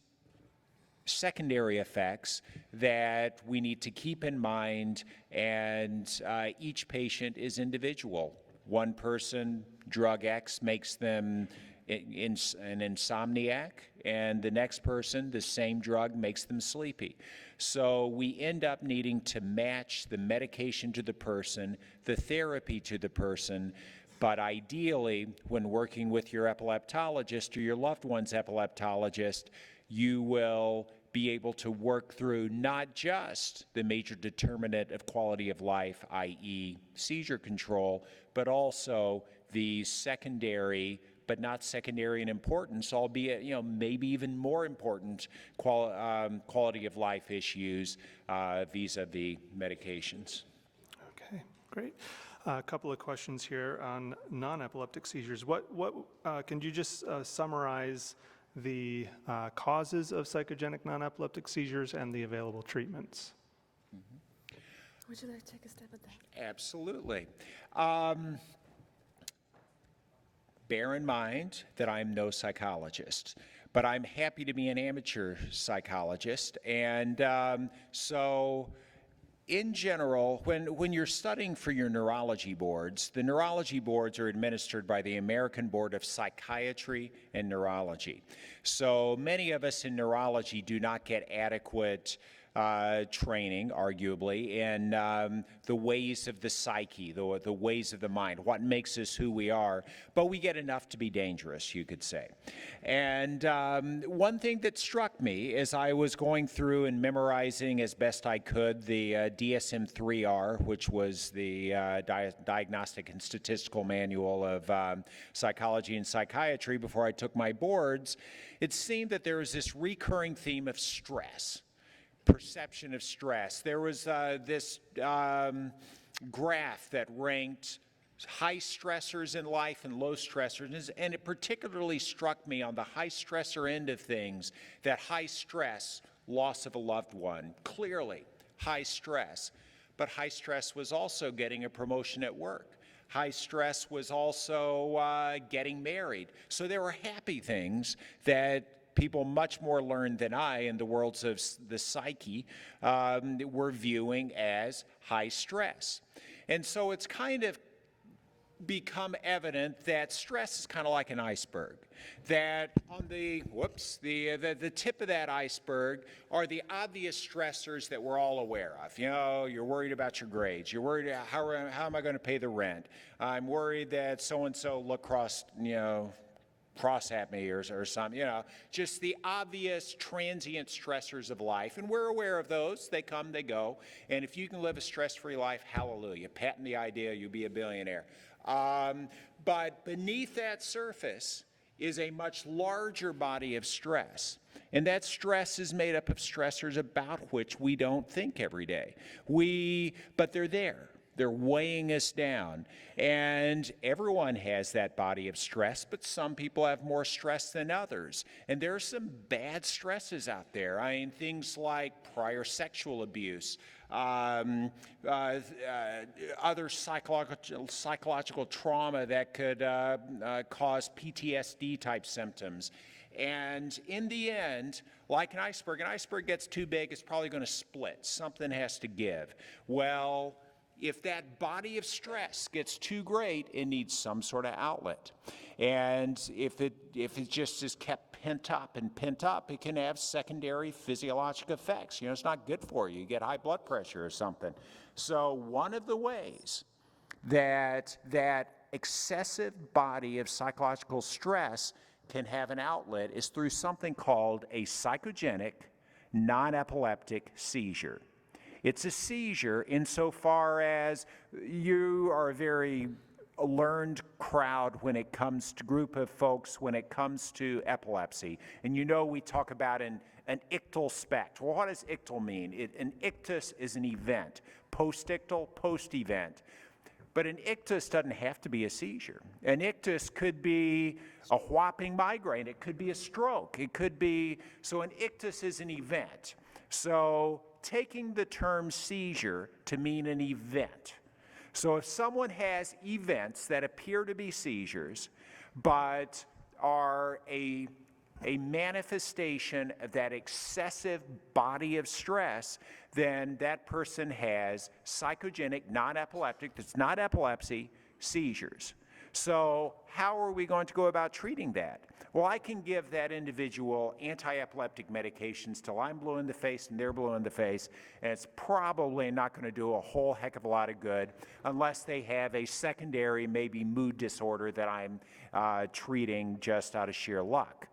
secondary effects that we need to keep in mind, and each patient is individual. One person, drug X makes them an insomniac, and the next person, the same drug makes them sleepy. So we end up needing to match the medication to the person, the therapy to the person, but ideally, when working with your epileptologist or your loved one's epileptologist, you will be able to work through not just the major determinant of quality of life, i.e. seizure control, but also the secondary, but not secondary in importance, albeit, maybe even more important quality of life issues vis-a-vis medications. Okay, great. A couple of questions here on non-epileptic seizures. Can you just summarize the causes of psychogenic non-epileptic seizures and the available treatments? Would you like to take a step at that? Absolutely. Bear in mind that I'm no psychologist, but I'm happy to be an amateur psychologist. And so in general, when you're studying for your neurology boards, the neurology boards are administered by the American Board of Psychiatry and Neurology. So many of us in neurology do not get adequate training, arguably, in the ways of the psyche, the ways of the mind, what makes us who we are, but we get enough to be dangerous, you could say. And one thing that struck me as I was going through and memorizing as best I could the DSM-3R, which was the Diagnostic and Statistical Manual of Psychology and Psychiatry before I took my boards, it seemed that there was this recurring theme of stress. Perception of stress. There was this graph that ranked high stressors in life and low stressors, and it particularly struck me on the high stressor end of things that high stress, loss of a loved one, clearly high stress, but high stress was also getting a promotion at work. High stress was also getting married. So there were happy things that people much more learned than I in the worlds of the psyche were viewing as high stress. And so it's kind of become evident that stress is kind of like an iceberg, that on the tip of that iceberg are the obvious stressors that we're all aware of. You're worried about your grades. You're worried, how am I going to pay the rent? I'm worried that so-and-so look cross at me or something, just the obvious transient stressors of life. And we're aware of those. They come, they go. And if you can live a stress-free life, hallelujah. Patent the idea, you'll be a billionaire. But beneath that surface is a much larger body of stress. And that stress is made up of stressors about which we don't think every day. But they're there. They're weighing us down. And everyone has that body of stress, but some people have more stress than others. And there are some bad stresses out there. I mean, things like prior sexual abuse, other psychological trauma that could cause PTSD-type symptoms. And in the end, like an iceberg gets too big, it's probably going to split. Something has to give. Well, if that body of stress gets too great, it needs some sort of outlet. And if it just is kept pent up, it can have secondary physiologic effects. You know, it's not good for you. You get high blood pressure or something. So one of the ways that excessive body of psychological stress can have an outlet is through something called a psychogenic, non-epileptic seizure. It's a seizure insofar as you are a very learned crowd when it comes to group of folks when it comes to epilepsy. And you know we talk about an ictal spect. Well, what does ictal mean? An ictus is an event. Post-ictal, post-event. But an ictus doesn't have to be a seizure. An ictus could be a whopping migraine. It could be a stroke. It could be, so an ictus is an event. So taking the term seizure to mean an event. So if someone has events that appear to be seizures, but are a manifestation of that excessive body of stress, then that person has psychogenic, non-epileptic, that's not epilepsy, seizures. So how are we going to go about treating that? Well, I can give that individual anti-epileptic medications till I'm blue in the face and they're blue in the face, and it's probably not going to do a whole heck of a lot of good unless they have a secondary, maybe mood disorder that I'm treating just out of sheer luck.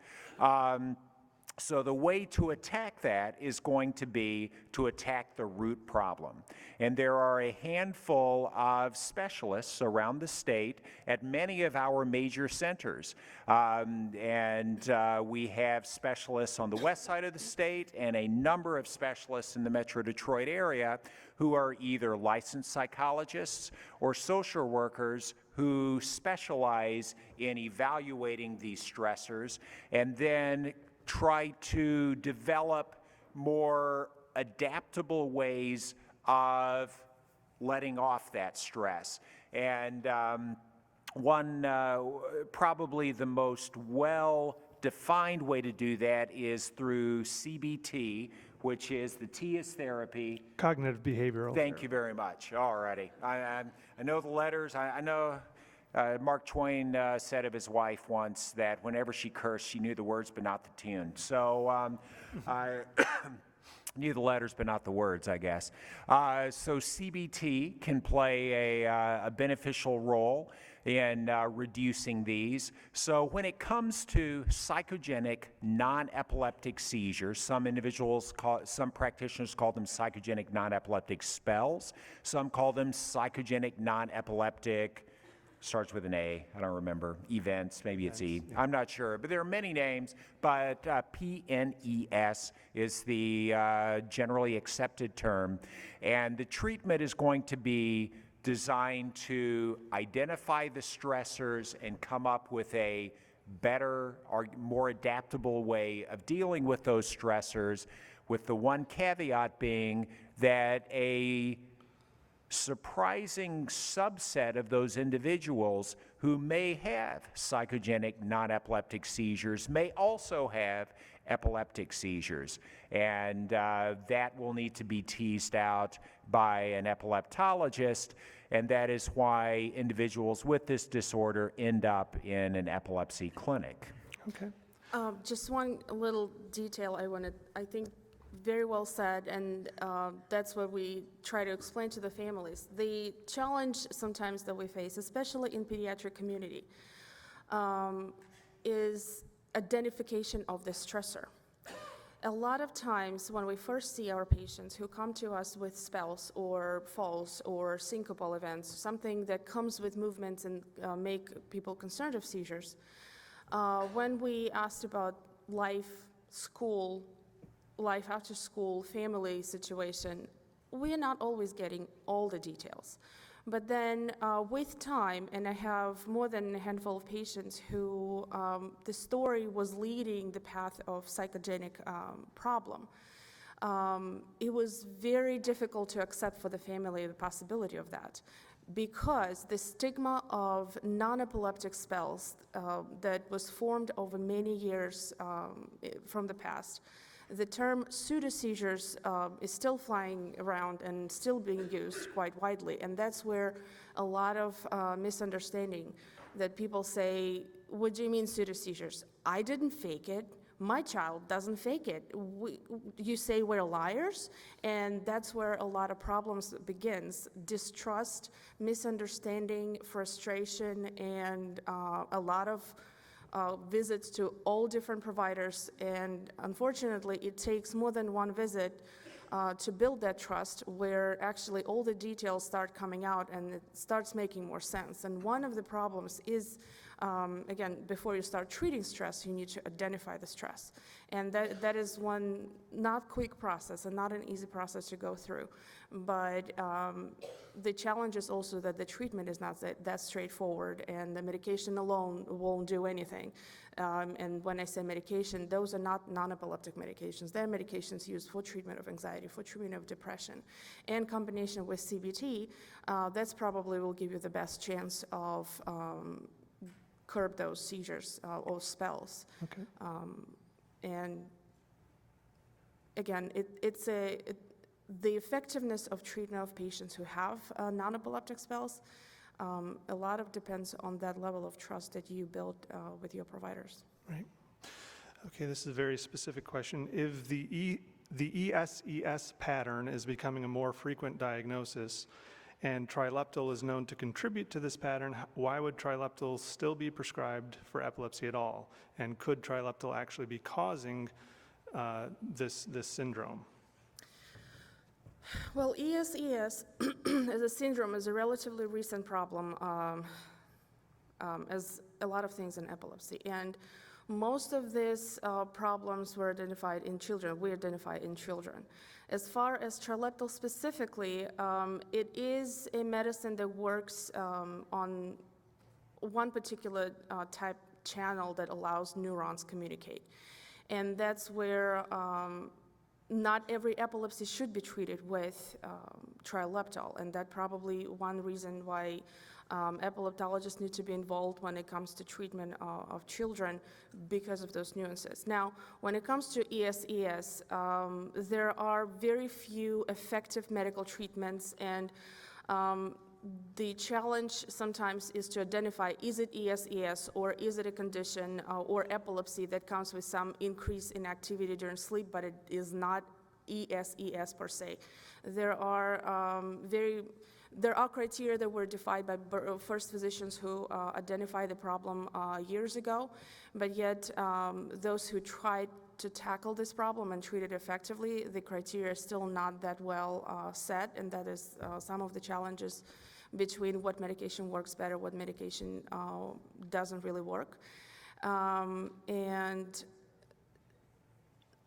So the way to attack that is going to be to attack the root problem. And there are a handful of specialists around the state at many of our major centers. We have specialists on the west side of the state and a number of specialists in the Metro Detroit area who are either licensed psychologists or social workers who specialize in evaluating these stressors and then try to develop more adaptable ways of letting off that stress. And probably the most well-defined way to do that is through CBT, which is the T is therapy. Cognitive behavioral Thank you very much. All righty. I know the letters. I know Mark Twain said of his wife once that whenever she cursed, she knew the words but not the tune. So I knew the letters but not the words, I guess. So CBT can play a beneficial role in reducing these. So when it comes to psychogenic non-epileptic seizures, some practitioners call them psychogenic non-epileptic spells. Some call them psychogenic non-epileptic, starts with an A, I don't remember, events, maybe it's E, I'm not sure. But there are many names, but PNES is the generally accepted term. And the treatment is going to be designed to identify the stressors and come up with a better or more adaptable way of dealing with those stressors, with the one caveat being that a surprising subset of those individuals who may have psychogenic non-epileptic seizures may also have epileptic seizures. And that will need to be teased out by an epileptologist, and that is why individuals with this disorder end up in an epilepsy clinic. Okay. Just one little detail I think very well said, and that's what we try to explain to the families. The challenge sometimes that we face, especially in pediatric community, is identification of the stressor. A lot of times when we first see our patients who come to us with spells or falls or syncopal events, something that comes with movements and make people concerned of seizures, when we asked about life after school, family situation, we are not always getting all the details. But then with time, and I have more than a handful of patients who the story was leading the path of psychogenic problem. It was very difficult to accept for the family the possibility of that, because the stigma of non-epileptic spells that was formed over many years from the past, The term pseudo-seizures is still flying around and still being used quite widely, and that's where a lot of misunderstanding, that people say, what do you mean pseudo-seizures? I didn't fake it. My child doesn't fake it. You say we're liars, and that's where a lot of problems begins. Distrust, misunderstanding, frustration, and a lot of visits to all different providers, and unfortunately it takes more than one visit to build that trust, where actually all the details start coming out and it starts making more sense. And one of the problems is, again, before you start treating stress, you need to identify the stress. And that is one not quick process and not an easy process to go through. But the challenge is also that the treatment is not that straightforward, and the medication alone won't do anything. And when I say medication, those are not non-epileptic medications. They're medications used for treatment of anxiety, for treatment of depression. In combination with CBT, that's probably will give you the best chance of curb those seizures or spells. Okay. And again, the effectiveness of treatment of patients who have non-epileptic spells, a lot of depends on that level of trust that you build with your providers. Right. Okay, this is a very specific question. If the ESES pattern is becoming a more frequent diagnosis, and trileptal is known to contribute to this pattern, why would trileptal still be prescribed for epilepsy at all? And could trileptal actually be causing this syndrome? Well, ESES as a syndrome is a relatively recent problem, as a lot of things in epilepsy. And most of these problems were identified in children. We identified in children. As far as trileptal specifically, it is a medicine that works on one particular type channel that allows neurons communicate. And that's where not every epilepsy should be treated with trileptal, and that's probably one reason why epileptologists need to be involved when it comes to treatment of children, because of those nuances. Now, when it comes to ESES, there are very few effective medical treatments, and the challenge sometimes is to identify, is it ESES or is it a condition or epilepsy that comes with some increase in activity during sleep, but it is not ESES per se. There are criteria that were defined by first physicians who identified the problem years ago, but yet those who tried to tackle this problem and treat it effectively, the criteria is still not that well set, and that is some of the challenges between what medication works better, what medication doesn't really work. And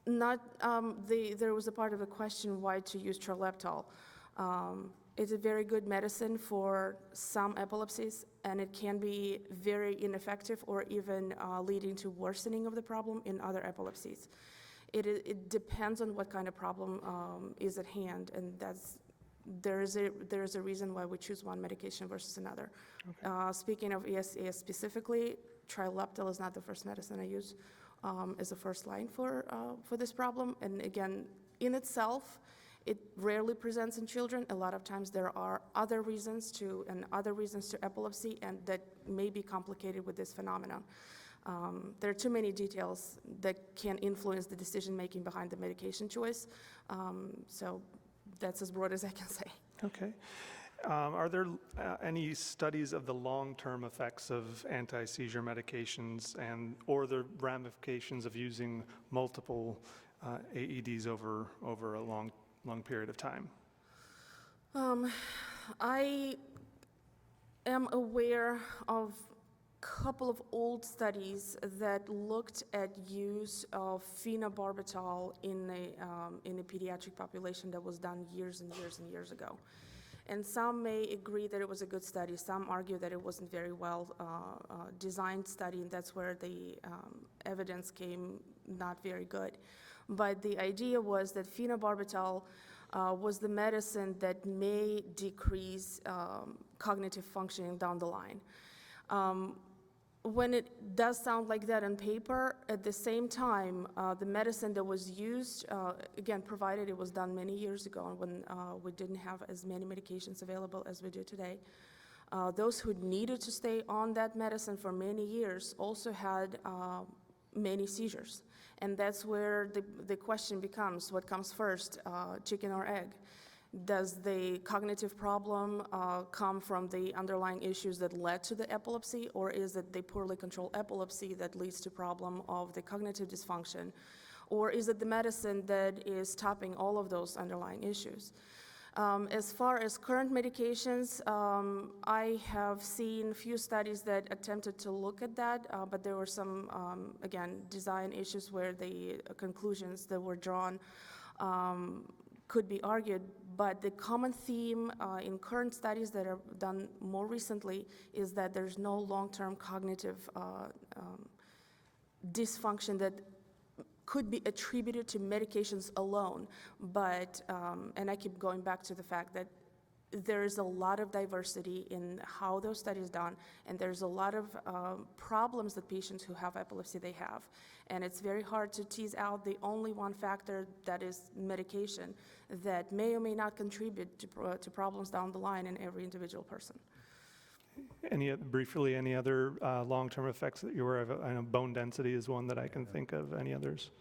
there was a part of the question why to use trileptal. It's a very good medicine for some epilepsies, and it can be very ineffective or even leading to worsening of the problem in other epilepsies. It depends on what kind of problem is at hand, and there is a reason why we choose one medication versus another. Okay. Speaking of ESES specifically, trileptal is not the first medicine I use as a first line for this problem. And again, in itself, it rarely presents in children. A lot of times there are other reasons to epilepsy, and that may be complicated with this phenomenon. There are too many details that can influence the decision-making behind the medication choice. So that's as broad as I can say. Okay. Are there any studies of the long-term effects of anti-seizure medications or the ramifications of using multiple AEDs over a long period of time? I am aware of a couple of old studies that looked at use of phenobarbital in a pediatric population that was done years and years and years ago. And some may agree that it was a good study. Some argue that it wasn't very well designed study, and that's where the evidence came not very good. But the idea was that phenobarbital was the medicine that may decrease cognitive functioning down the line. when it does sound like that on paper, at the same time, the medicine that was used, again, provided it was done many years ago when we didn't have as many medications available as we do today, those who needed to stay on that medicine for many years also had many seizures. And that's where the question becomes, what comes first, chicken or egg? Does the cognitive problem come from the underlying issues that led to the epilepsy, or is it the poorly controlled epilepsy that leads to problem of the cognitive dysfunction? Or is it the medicine that is stopping all of those underlying issues? As far as current medications, I have seen few studies that attempted to look at that, but there were some, again, design issues where the conclusions that were drawn could be argued, but the common theme in current studies that are done more recently is that there's no long-term cognitive dysfunction that could be attributed to medications alone, but, and I keep going back to the fact that there is a lot of diversity in how those studies done, and there's a lot of problems that patients who have epilepsy, they have. And it's very hard to tease out the only one factor that is medication that may or may not contribute to problems down the line in every individual person. Briefly, any other long-term effects that you're aware of? I know bone density is one that I can think of. Any others?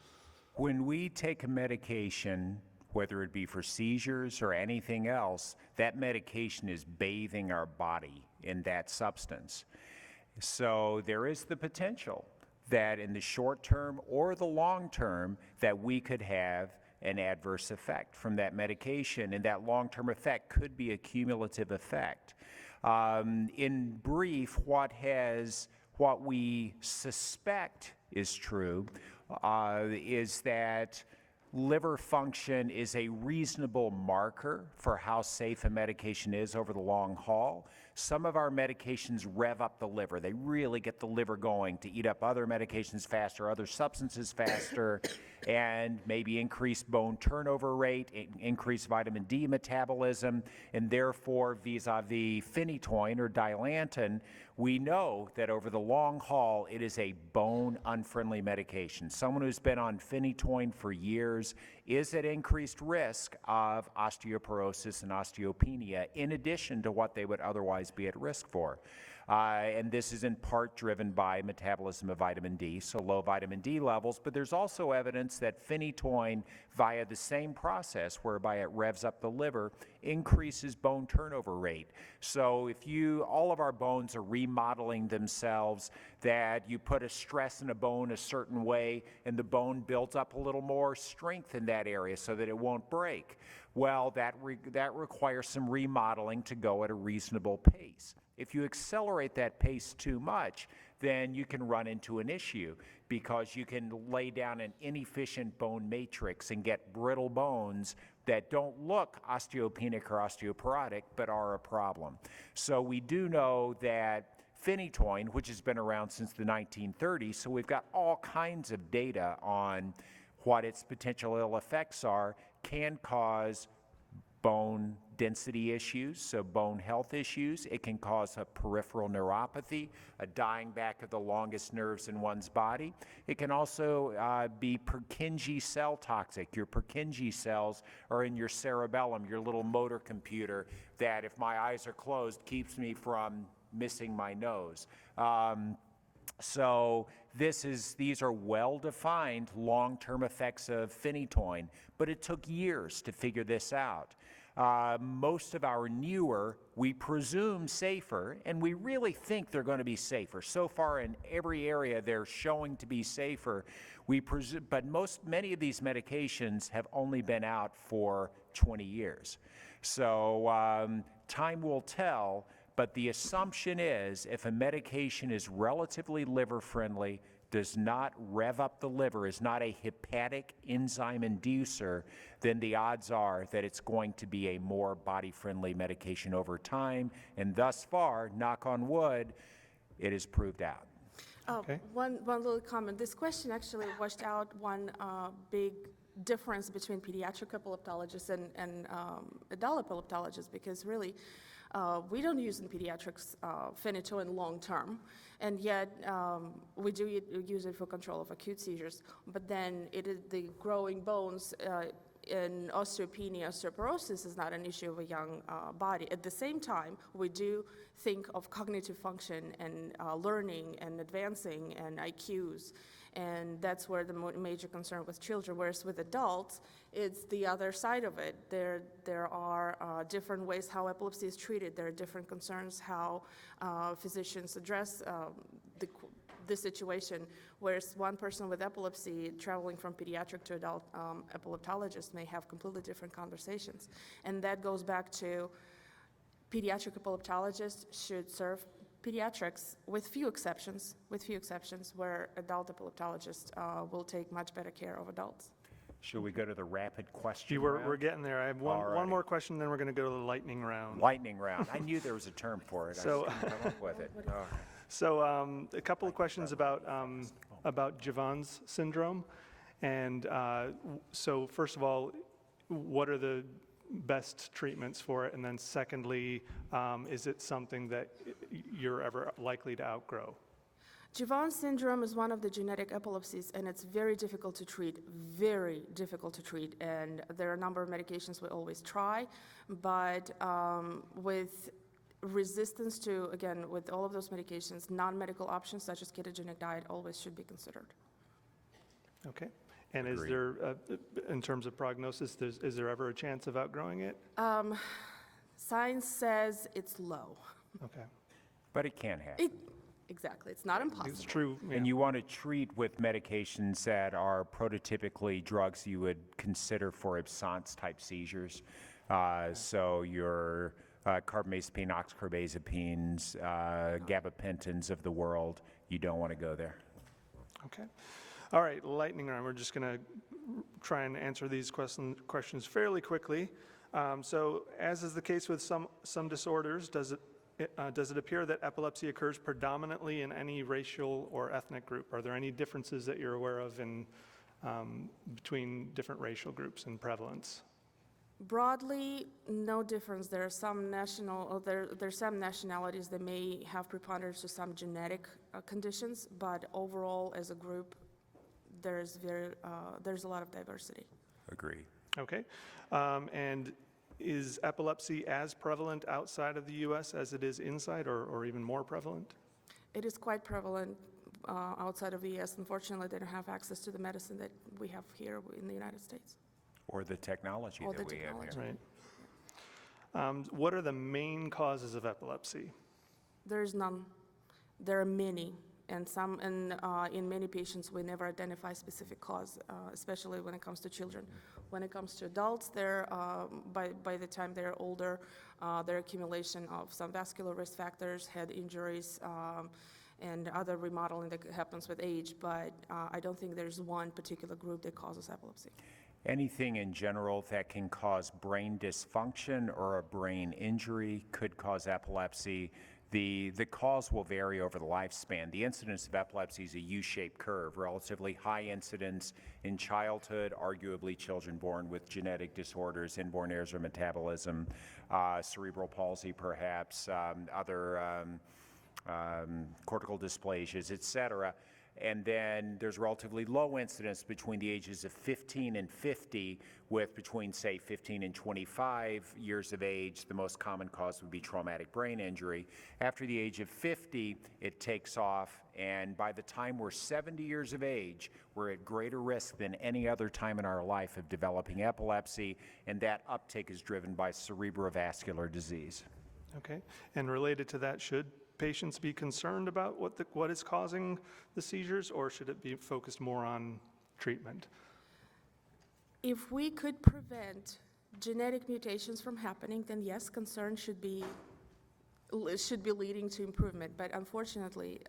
When we take a medication, whether it be for seizures or anything else, that medication is bathing our body in that substance. So there is the potential that in the short term or the long term that we could have an adverse effect from that medication, and that long-term effect could be a cumulative effect. In brief, what we suspect is true is that liver function is a reasonable marker for how safe a medication is over the long haul. Some of our medications rev up the liver. They really get the liver going to eat up other medications faster, other substances faster, and maybe increase bone turnover rate, increase vitamin D metabolism, and therefore vis-a-vis phenytoin or Dilantin, we know that over the long haul, it is a bone-unfriendly medication. Someone who's been on phenytoin for years is at increased risk of osteoporosis and osteopenia, in addition to what they would otherwise be at risk for. And this is in part driven by metabolism of vitamin D, so low vitamin D levels, but there's also evidence that phenytoin, via the same process whereby it revs up the liver, increases bone turnover rate. So if all of our bones are remodeling themselves, that you put a stress in a bone a certain way and the bone builds up a little more strength in that area so that it won't break. Well, that requires some remodeling to go at a reasonable pace. If you accelerate that pace too much, then you can run into an issue because you can lay down an inefficient bone matrix and get brittle bones that don't look osteopenic or osteoporotic, but are a problem. So we do know that phenytoin, which has been around since the 1930s, so we've got all kinds of data on what its potential ill effects are, can cause bone density issues, so bone health issues. It can cause a peripheral neuropathy, a dying back of the longest nerves in one's body. It can also be Purkinje cell toxic. Your Purkinje cells are in your cerebellum, your little motor computer that, if my eyes are closed, keeps me from missing my nose. So these are well-defined long-term effects of phenytoin, but it took years to figure this out. Most of our newer, we presume safer, and we really think they're going to be safer. So far in every area they're showing to be safer. We presume, but many of these medications have only been out for 20 years. So time will tell, but the assumption is if a medication is relatively liver-friendly, does not rev up the liver, is not a hepatic enzyme inducer, then the odds are that it's going to be a more body-friendly medication over time. And thus far, knock on wood, it is proved out. Okay. One little comment. This question actually washed out one big difference between pediatric epileptologists and adult epileptologists, because really, We don't use in pediatrics phenytoin long-term, and yet we do use it for control of acute seizures. But then it is the growing bones in osteopenia, osteoporosis is not an issue of a young body. At the same time, we do think of cognitive function and learning and advancing and IQs, and that's where the major concern with children, whereas with adults, it's the other side of it. There are different ways how epilepsy is treated. There are different concerns how physicians address the situation, whereas one person with epilepsy traveling from pediatric to adult epileptologist may have completely different conversations. And that goes back to pediatric epileptologists should serve pediatrics with few exceptions, where adult epileptologists will take much better care of adults. Should we go to the rapid question We're round? getting there. I have one Alrighty. more question, then we're going to go to the lightning round. Lightning round. I knew there was a term for it. So- I just couldn't come up with it. All right. So a couple of questions about DeVos syndrome. And so first of all, what are the best treatments for it? And then secondly, is it something that you're ever likely to outgrow? DeVos syndrome is one of the genetic epilepsies, and it's very difficult to treat, and there are a number of medications we always try, but with resistance to, again, with all of those medications, non-medical options such as ketogenic diet always should be considered. Okay. And is Agreed. there, in terms of prognosis, is there ever a chance of outgrowing it? Science says it's low. Okay. But it can happen. Exactly, it's not impossible. It's true. Yeah. And you want to treat with medications that are prototypically drugs you would consider for absence-type seizures. So your carbamazepine, oxcarbazepines, gabapentins of the world, you don't want to go there. Okay. All right, lightning round. We're just going to try and answer these questions fairly quickly. So as is the case with some disorders, does it appear that epilepsy occurs predominantly in any racial or ethnic group? Are there any differences that you're aware of in between different racial groups in prevalence? Broadly, no difference. There are some there's some nationalities that may have preponderance to some genetic conditions, but overall, as a group, there's a lot of diversity. Agree. Okay. And is epilepsy as prevalent outside of the U.S. as it is inside, or even more prevalent? It is quite prevalent outside of the U.S. Unfortunately, they don't have access to the medicine that we have here in the United States. Or the technology Or that the we have technology. here. Right. What are the main causes of epilepsy? There's none. There are many, and in many patients we never identify specific cause, especially when it comes to children. When it comes to adults, by the time they're older, their accumulation of some vascular risk factors, head injuries, and other remodeling that happens with age, but I don't think there's one particular group that causes epilepsy. Anything in general that can cause brain dysfunction or a brain injury could cause epilepsy. The cause will vary over the lifespan. The incidence of epilepsy is a U-shaped curve, relatively high incidence in childhood, arguably children born with genetic disorders, inborn errors of metabolism, cerebral palsy perhaps, other cortical dysplasias, et cetera. And then there's relatively low incidence between the ages of 15 and 50, with between, say, 15 and 25 years of age, the most common cause would be traumatic brain injury. After the age of 50, it takes off, and by the time we're 70 years of age, we're at greater risk than any other time in our life of developing epilepsy, and that uptake is driven by cerebrovascular disease. Okay. And related to that, should patients be concerned about what is causing the seizures, or should it be focused more on treatment? If we could prevent genetic mutations from happening, then yes, concern should be leading to improvement. But unfortunately,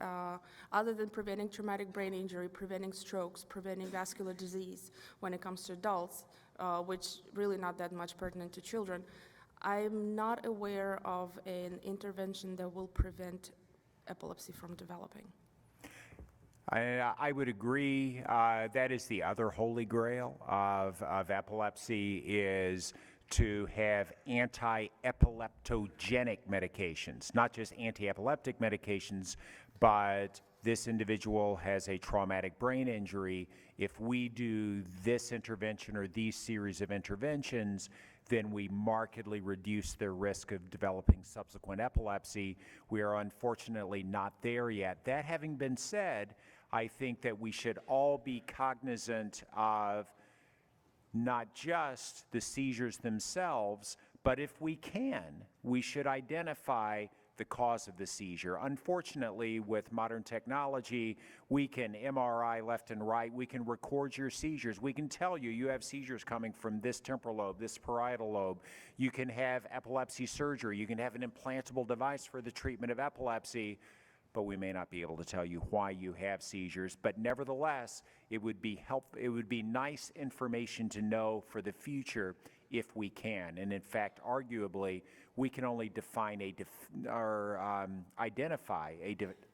other than preventing traumatic brain injury, preventing strokes, preventing vascular disease when it comes to adults, which really not that much pertinent to children, I'm not aware of an intervention that will prevent epilepsy from developing. I would agree. That is the other holy grail of epilepsy, is to have anti-epileptogenic medications, not just anti-epileptic medications, but this individual has a traumatic brain injury. If we do this intervention or these series of interventions, then we markedly reduce their risk of developing subsequent epilepsy. We are unfortunately not there yet. That having been said, I think that we should all be cognizant of not just the seizures themselves, but if we can, we should identify the cause of the seizure. Unfortunately, with modern technology, we can MRI left and right, we can record your seizures, we can tell you you have seizures coming from this temporal lobe, this parietal lobe. You can have epilepsy surgery, you can have an implantable device for the treatment of epilepsy, but we may not be able to tell you why you have seizures. But nevertheless, it would be nice information to know for the future if we can. And in fact, arguably, we can only identify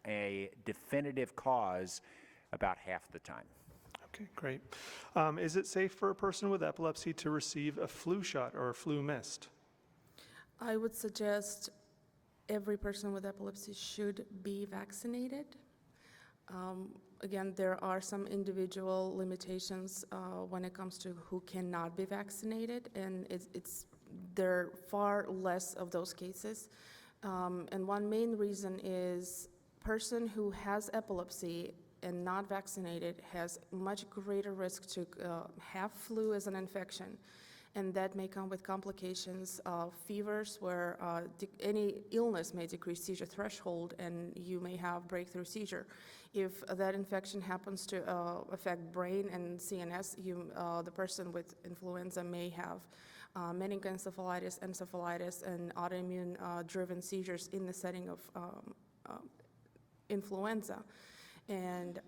a definitive cause about half the time. Okay, great. Is it safe for a person with epilepsy to receive a flu shot or a flu mist? I would suggest every person with epilepsy should be vaccinated. Again, there are some individual limitations when it comes to who cannot be vaccinated, and there are far less of those cases. And one main reason is person who has epilepsy and not vaccinated has much greater risk to have flu as an infection. And that may come with complications of fevers where any illness may decrease seizure threshold and you may have breakthrough seizure. If that infection happens to affect brain and CNS, the person with influenza may have meningoencephalitis, encephalitis, and autoimmune-driven seizures in the setting of influenza. And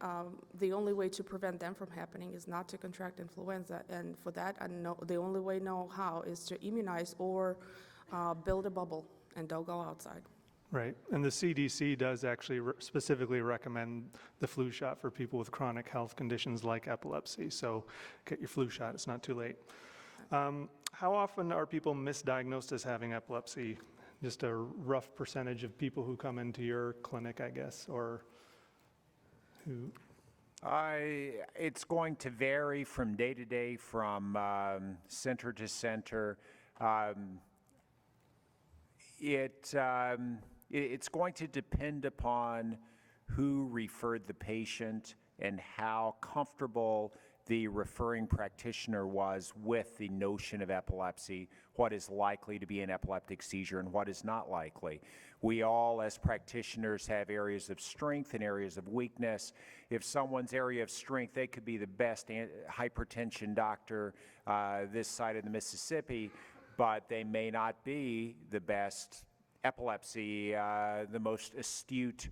the only way to prevent them from happening is not to contract influenza. And for that, the only way I know how is to immunize or build a bubble and don't go outside. Right, and the CDC does actually specifically recommend the flu shot for people with chronic health conditions like epilepsy. So get your flu shot, it's not too late. How often are people misdiagnosed as having epilepsy? Just a rough percentage of people who come into your clinic, I guess, or who? It's going to vary from day to day, from center to center. It's going to depend upon who referred the patient and how comfortable the referring practitioner was with the notion of epilepsy, what is likely to be an epileptic seizure and what is not likely. We all, as practitioners, have areas of strength and areas of weakness. If someone's area of strength, they could be the best hypertension doctor this side of the Mississippi, but they may not be the best epilepsy, the most astute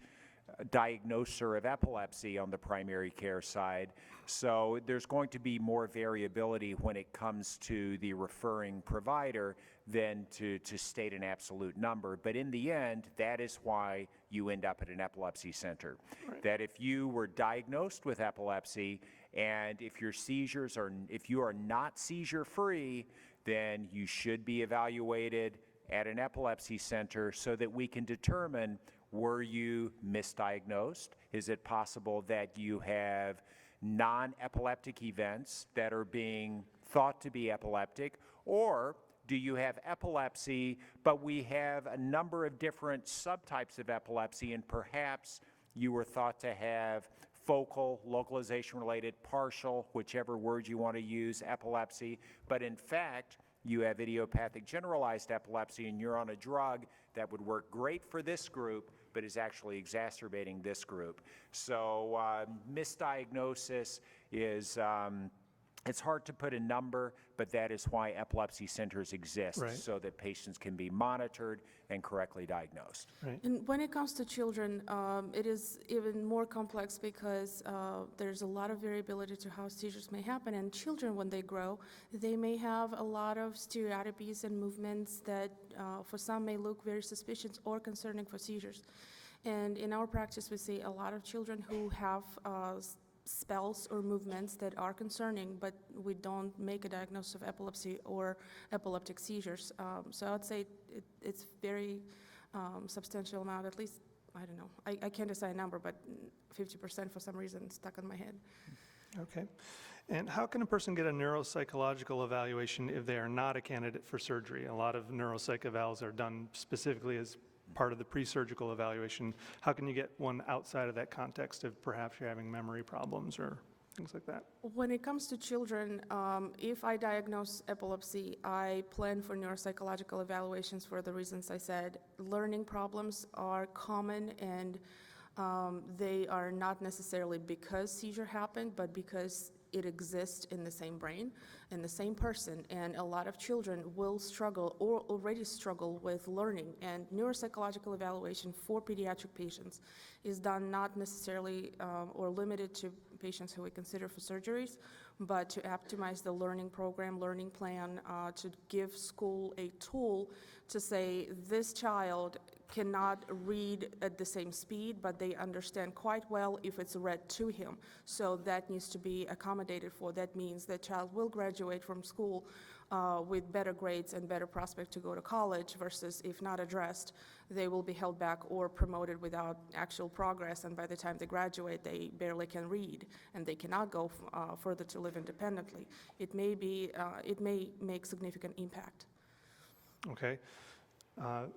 diagnoser of epilepsy on the primary care side. So there's going to be more variability when it comes to the referring provider than to state an absolute number. But in the end, that is why you end up at an epilepsy center. Right. That if you were diagnosed with epilepsy and if your seizures are, if you are not seizure free, then you should be evaluated at an epilepsy center so that we can determine, were you misdiagnosed? Is it possible that you have non-epileptic events that are being thought to be epileptic? Or do you have epilepsy, but we have a number of different subtypes of epilepsy, and perhaps you were thought to have focal, localization-related, partial, whichever word you want to use, epilepsy, but in fact, you have idiopathic generalized epilepsy and you're on a drug that would work great for this group, but is actually exacerbating this group. So misdiagnosis is, it's hard to put a number, but that is why epilepsy centers exist, right, so that patients can be monitored and correctly diagnosed. Right. And when it comes to children, it is even more complex because there's a lot of variability to how seizures may happen. And children, when they grow, they may have a lot of stereotypies and movements that for some may look very suspicious or concerning for seizures. And in our practice, we see a lot of children who have spells or movements that are concerning, but we don't make a diagnosis of epilepsy or epileptic seizures. So I would say it's very substantial amount, at least, I don't know, I can't assign a number, but 50% for some reason stuck in my head. Okay. And how can a person get a neuropsychological evaluation if they are not a candidate for surgery? A lot of neuropsych evals are done specifically as part of the pre-surgical evaluation. How can you get one outside of that context of perhaps you're having memory problems or things like that? When it comes to children, if I diagnose epilepsy, I plan for neuropsychological evaluations for the reasons I said. Learning problems are common, and they are not necessarily because seizure happened, but because it exists in the same brain, in the same person, and a lot of children will struggle or already struggle with learning. And neuropsychological evaluation for pediatric patients is done not necessarily or limited to patients who we consider for surgeries, but to optimize the learning program, learning plan, to give school a tool to say this child cannot read at the same speed, but they understand quite well if it's read to him. So that needs to be accommodated for. That means the child will graduate from school with better grades and better prospect to go to college, versus if not addressed, they will be held back or promoted without actual progress, and by the time they graduate, they barely can read, and they cannot go further to live independently. It may make significant impact. Okay.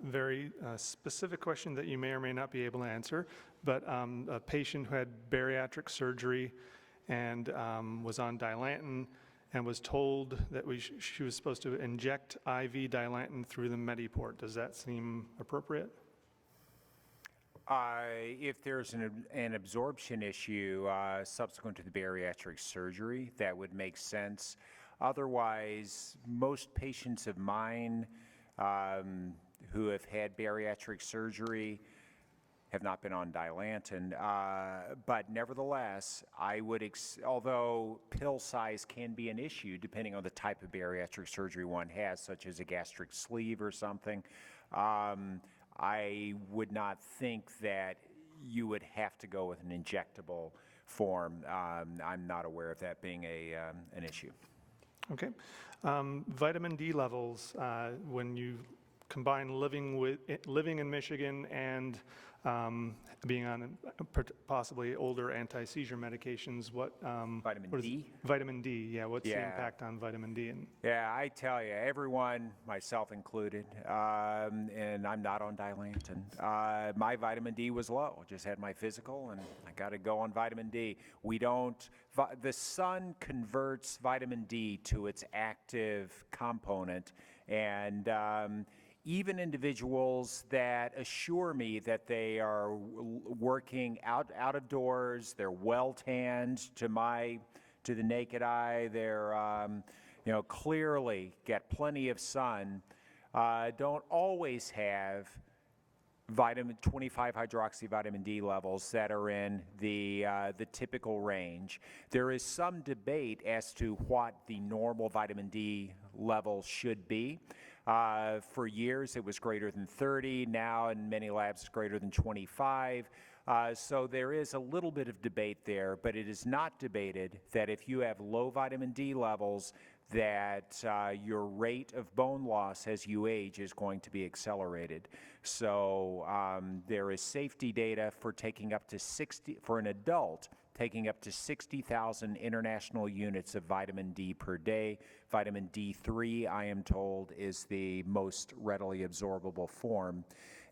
Very specific question that you may or may not be able to answer, but a patient who had bariatric surgery and was on Dilantin and was told that she was supposed to inject IV Dilantin through the Mediport. Does that seem appropriate? If there's an absorption issue subsequent to the bariatric surgery, that would make sense. Otherwise, most patients of mine who have had bariatric surgery have not been on Dilantin, but nevertheless, I would, although pill size can be an issue depending on the type of bariatric surgery one has, such as a gastric sleeve or something, I would not think that you would have to go with an injectable form. I'm not aware of that being an issue. Okay. Vitamin D levels, when you combine living in Michigan and being on possibly older anti-seizure medications, Vitamin D? Vitamin D, yeah. What's the impact on vitamin D? Yeah, I tell you, everyone, myself included, and I'm not on Dilantin. My vitamin D was low. Just had my physical, and I got to go on vitamin D. The sun converts vitamin D to its active component, and even individuals that assure me that they are working out of doors, they're well tanned to the naked eye, they're clearly get plenty of sun, don't always have 25 hydroxy vitamin D levels that are in the typical range. There is some debate as to what the normal vitamin D level should be. For years, it was greater than 30. Now, in many labs, it's greater than 25. So there is a little bit of debate there, but it is not debated that if you have low vitamin D levels, that your rate of bone loss as you age is going to be accelerated. So there is safety data for taking up to 60, for an adult, taking up to 60,000 international units of vitamin D per day. Vitamin D3, I am told, is the most readily absorbable form.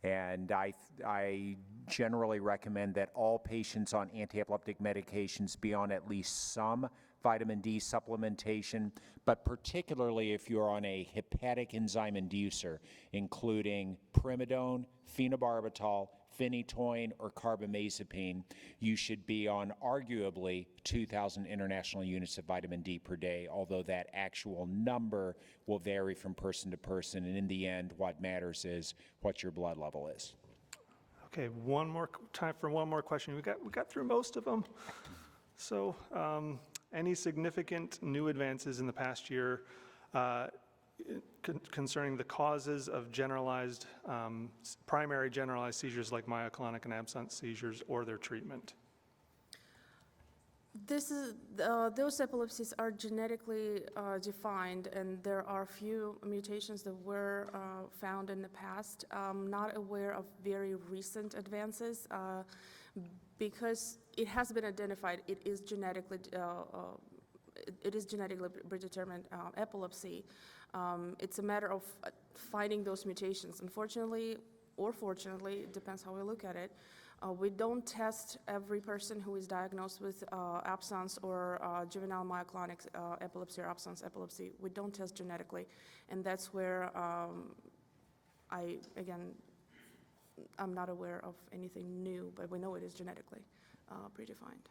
And I generally recommend that all patients on anti-epileptic medications be on at least some vitamin D supplementation, but particularly if you're on a hepatic enzyme inducer, including primidone, phenobarbital, phenytoin, or carbamazepine, you should be on arguably 2,000 international units of vitamin D per day, although that actual number will vary from person to person, and in the end, what matters is what your blood level is. Okay, time for one more question. We got through most of them. So, any significant new advances in the past year concerning the causes of generalized, primary generalized seizures like myoclonic and absence seizures or their treatment? Those epilepsies are genetically defined, and there are few mutations that were found in the past. I'm not aware of very recent advances because it has been identified. It is genetically predetermined epilepsy. It's a matter of finding those mutations. Unfortunately, or fortunately, it depends how we look at it. We don't test every person who is diagnosed with absence or juvenile myoclonic epilepsy or absence epilepsy. We don't test genetically, and that's where I'm not aware of anything new, but we know it is genetically predefined.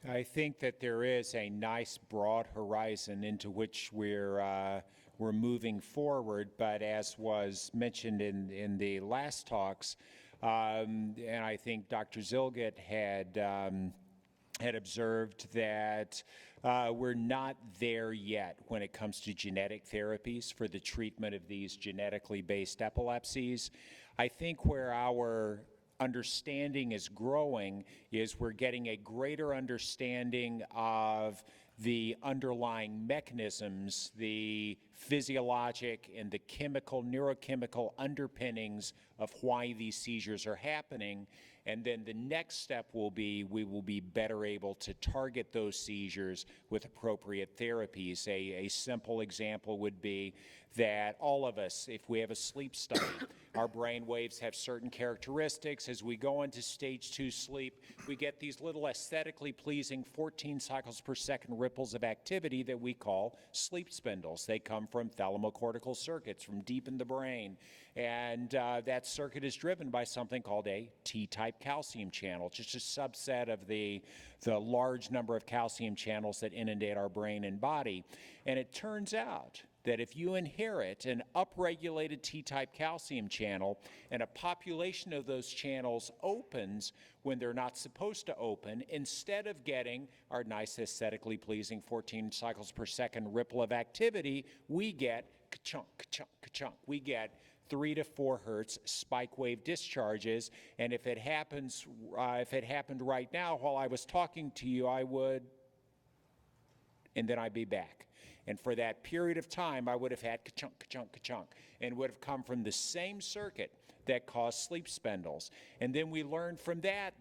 I think that there is a nice broad horizon into which we're moving forward, but as was mentioned in the last talks, and I think Dr. Zilgit had observed that we're not there yet when it comes to genetic therapies for the treatment of these genetically based epilepsies. I think where our understanding is growing is we're getting a greater understanding of the underlying mechanisms, the physiologic and the neurochemical underpinnings of why these seizures are happening. And then the next step will be we will be better able to target those seizures with appropriate therapies. A simple example would be that all of us, if we have a sleep study, our brain waves have certain characteristics. As we go into stage 2 sleep, we get these little aesthetically pleasing 14 cycles per second ripples of activity that we call sleep spindles. They come from thalamocortical circuits from deep in the brain. And that circuit is driven by something called a T-type calcium channel, just a subset of the large number of calcium channels that inundate our brain and body. And it turns out that if you inherit an upregulated T-type calcium channel and a population of those channels opens when they're not supposed to open, instead of getting our nice aesthetically pleasing 14 cycles per second ripple of activity, we get ka-chunk, ka-chunk, ka-chunk. We get 3 to 4 hertz spike wave discharges, and if it happened right now while I was talking to you, I would, and then I'd be back. And for that period of time, I would have had ka-chunk, ka-chunk, ka-chunk, and would have come from the same circuit that caused sleep spindles. And then we learned from that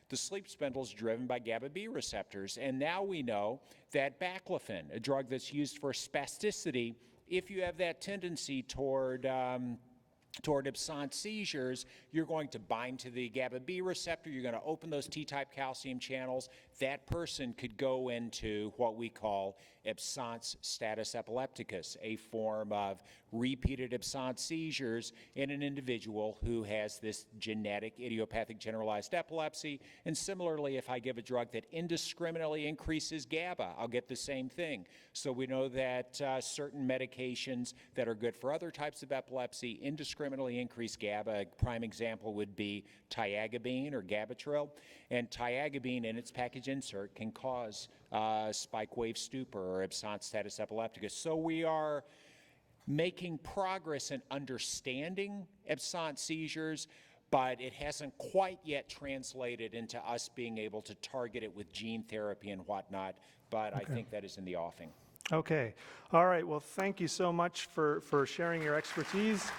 the sleep spindle is driven by GABA B receptors, and now we know that baclofen, a drug that's used for spasticity, if you have that tendency toward absence seizures, you're going to bind to the GABA B receptor, you're going to open those T-type calcium channels. That person could go into what we call absence status epilepticus, a form of repeated absence seizures in an individual who has this genetic idiopathic generalized epilepsy. And similarly, if I give a drug that indiscriminately increases GABA, I'll get the same thing. So we know that certain medications that are good for other types of epilepsy indiscriminately increase GABA. A prime example would be tiagabine or Gabatril. And tiagabine in its package insert can cause spike wave stupor or absence status epilepticus. So we are making progress in understanding absence seizures, but it hasn't quite yet translated into us being able to target it with gene therapy and whatnot, but I think that is in the offing. Okay. All right. Well, thank you so much for sharing your expertise.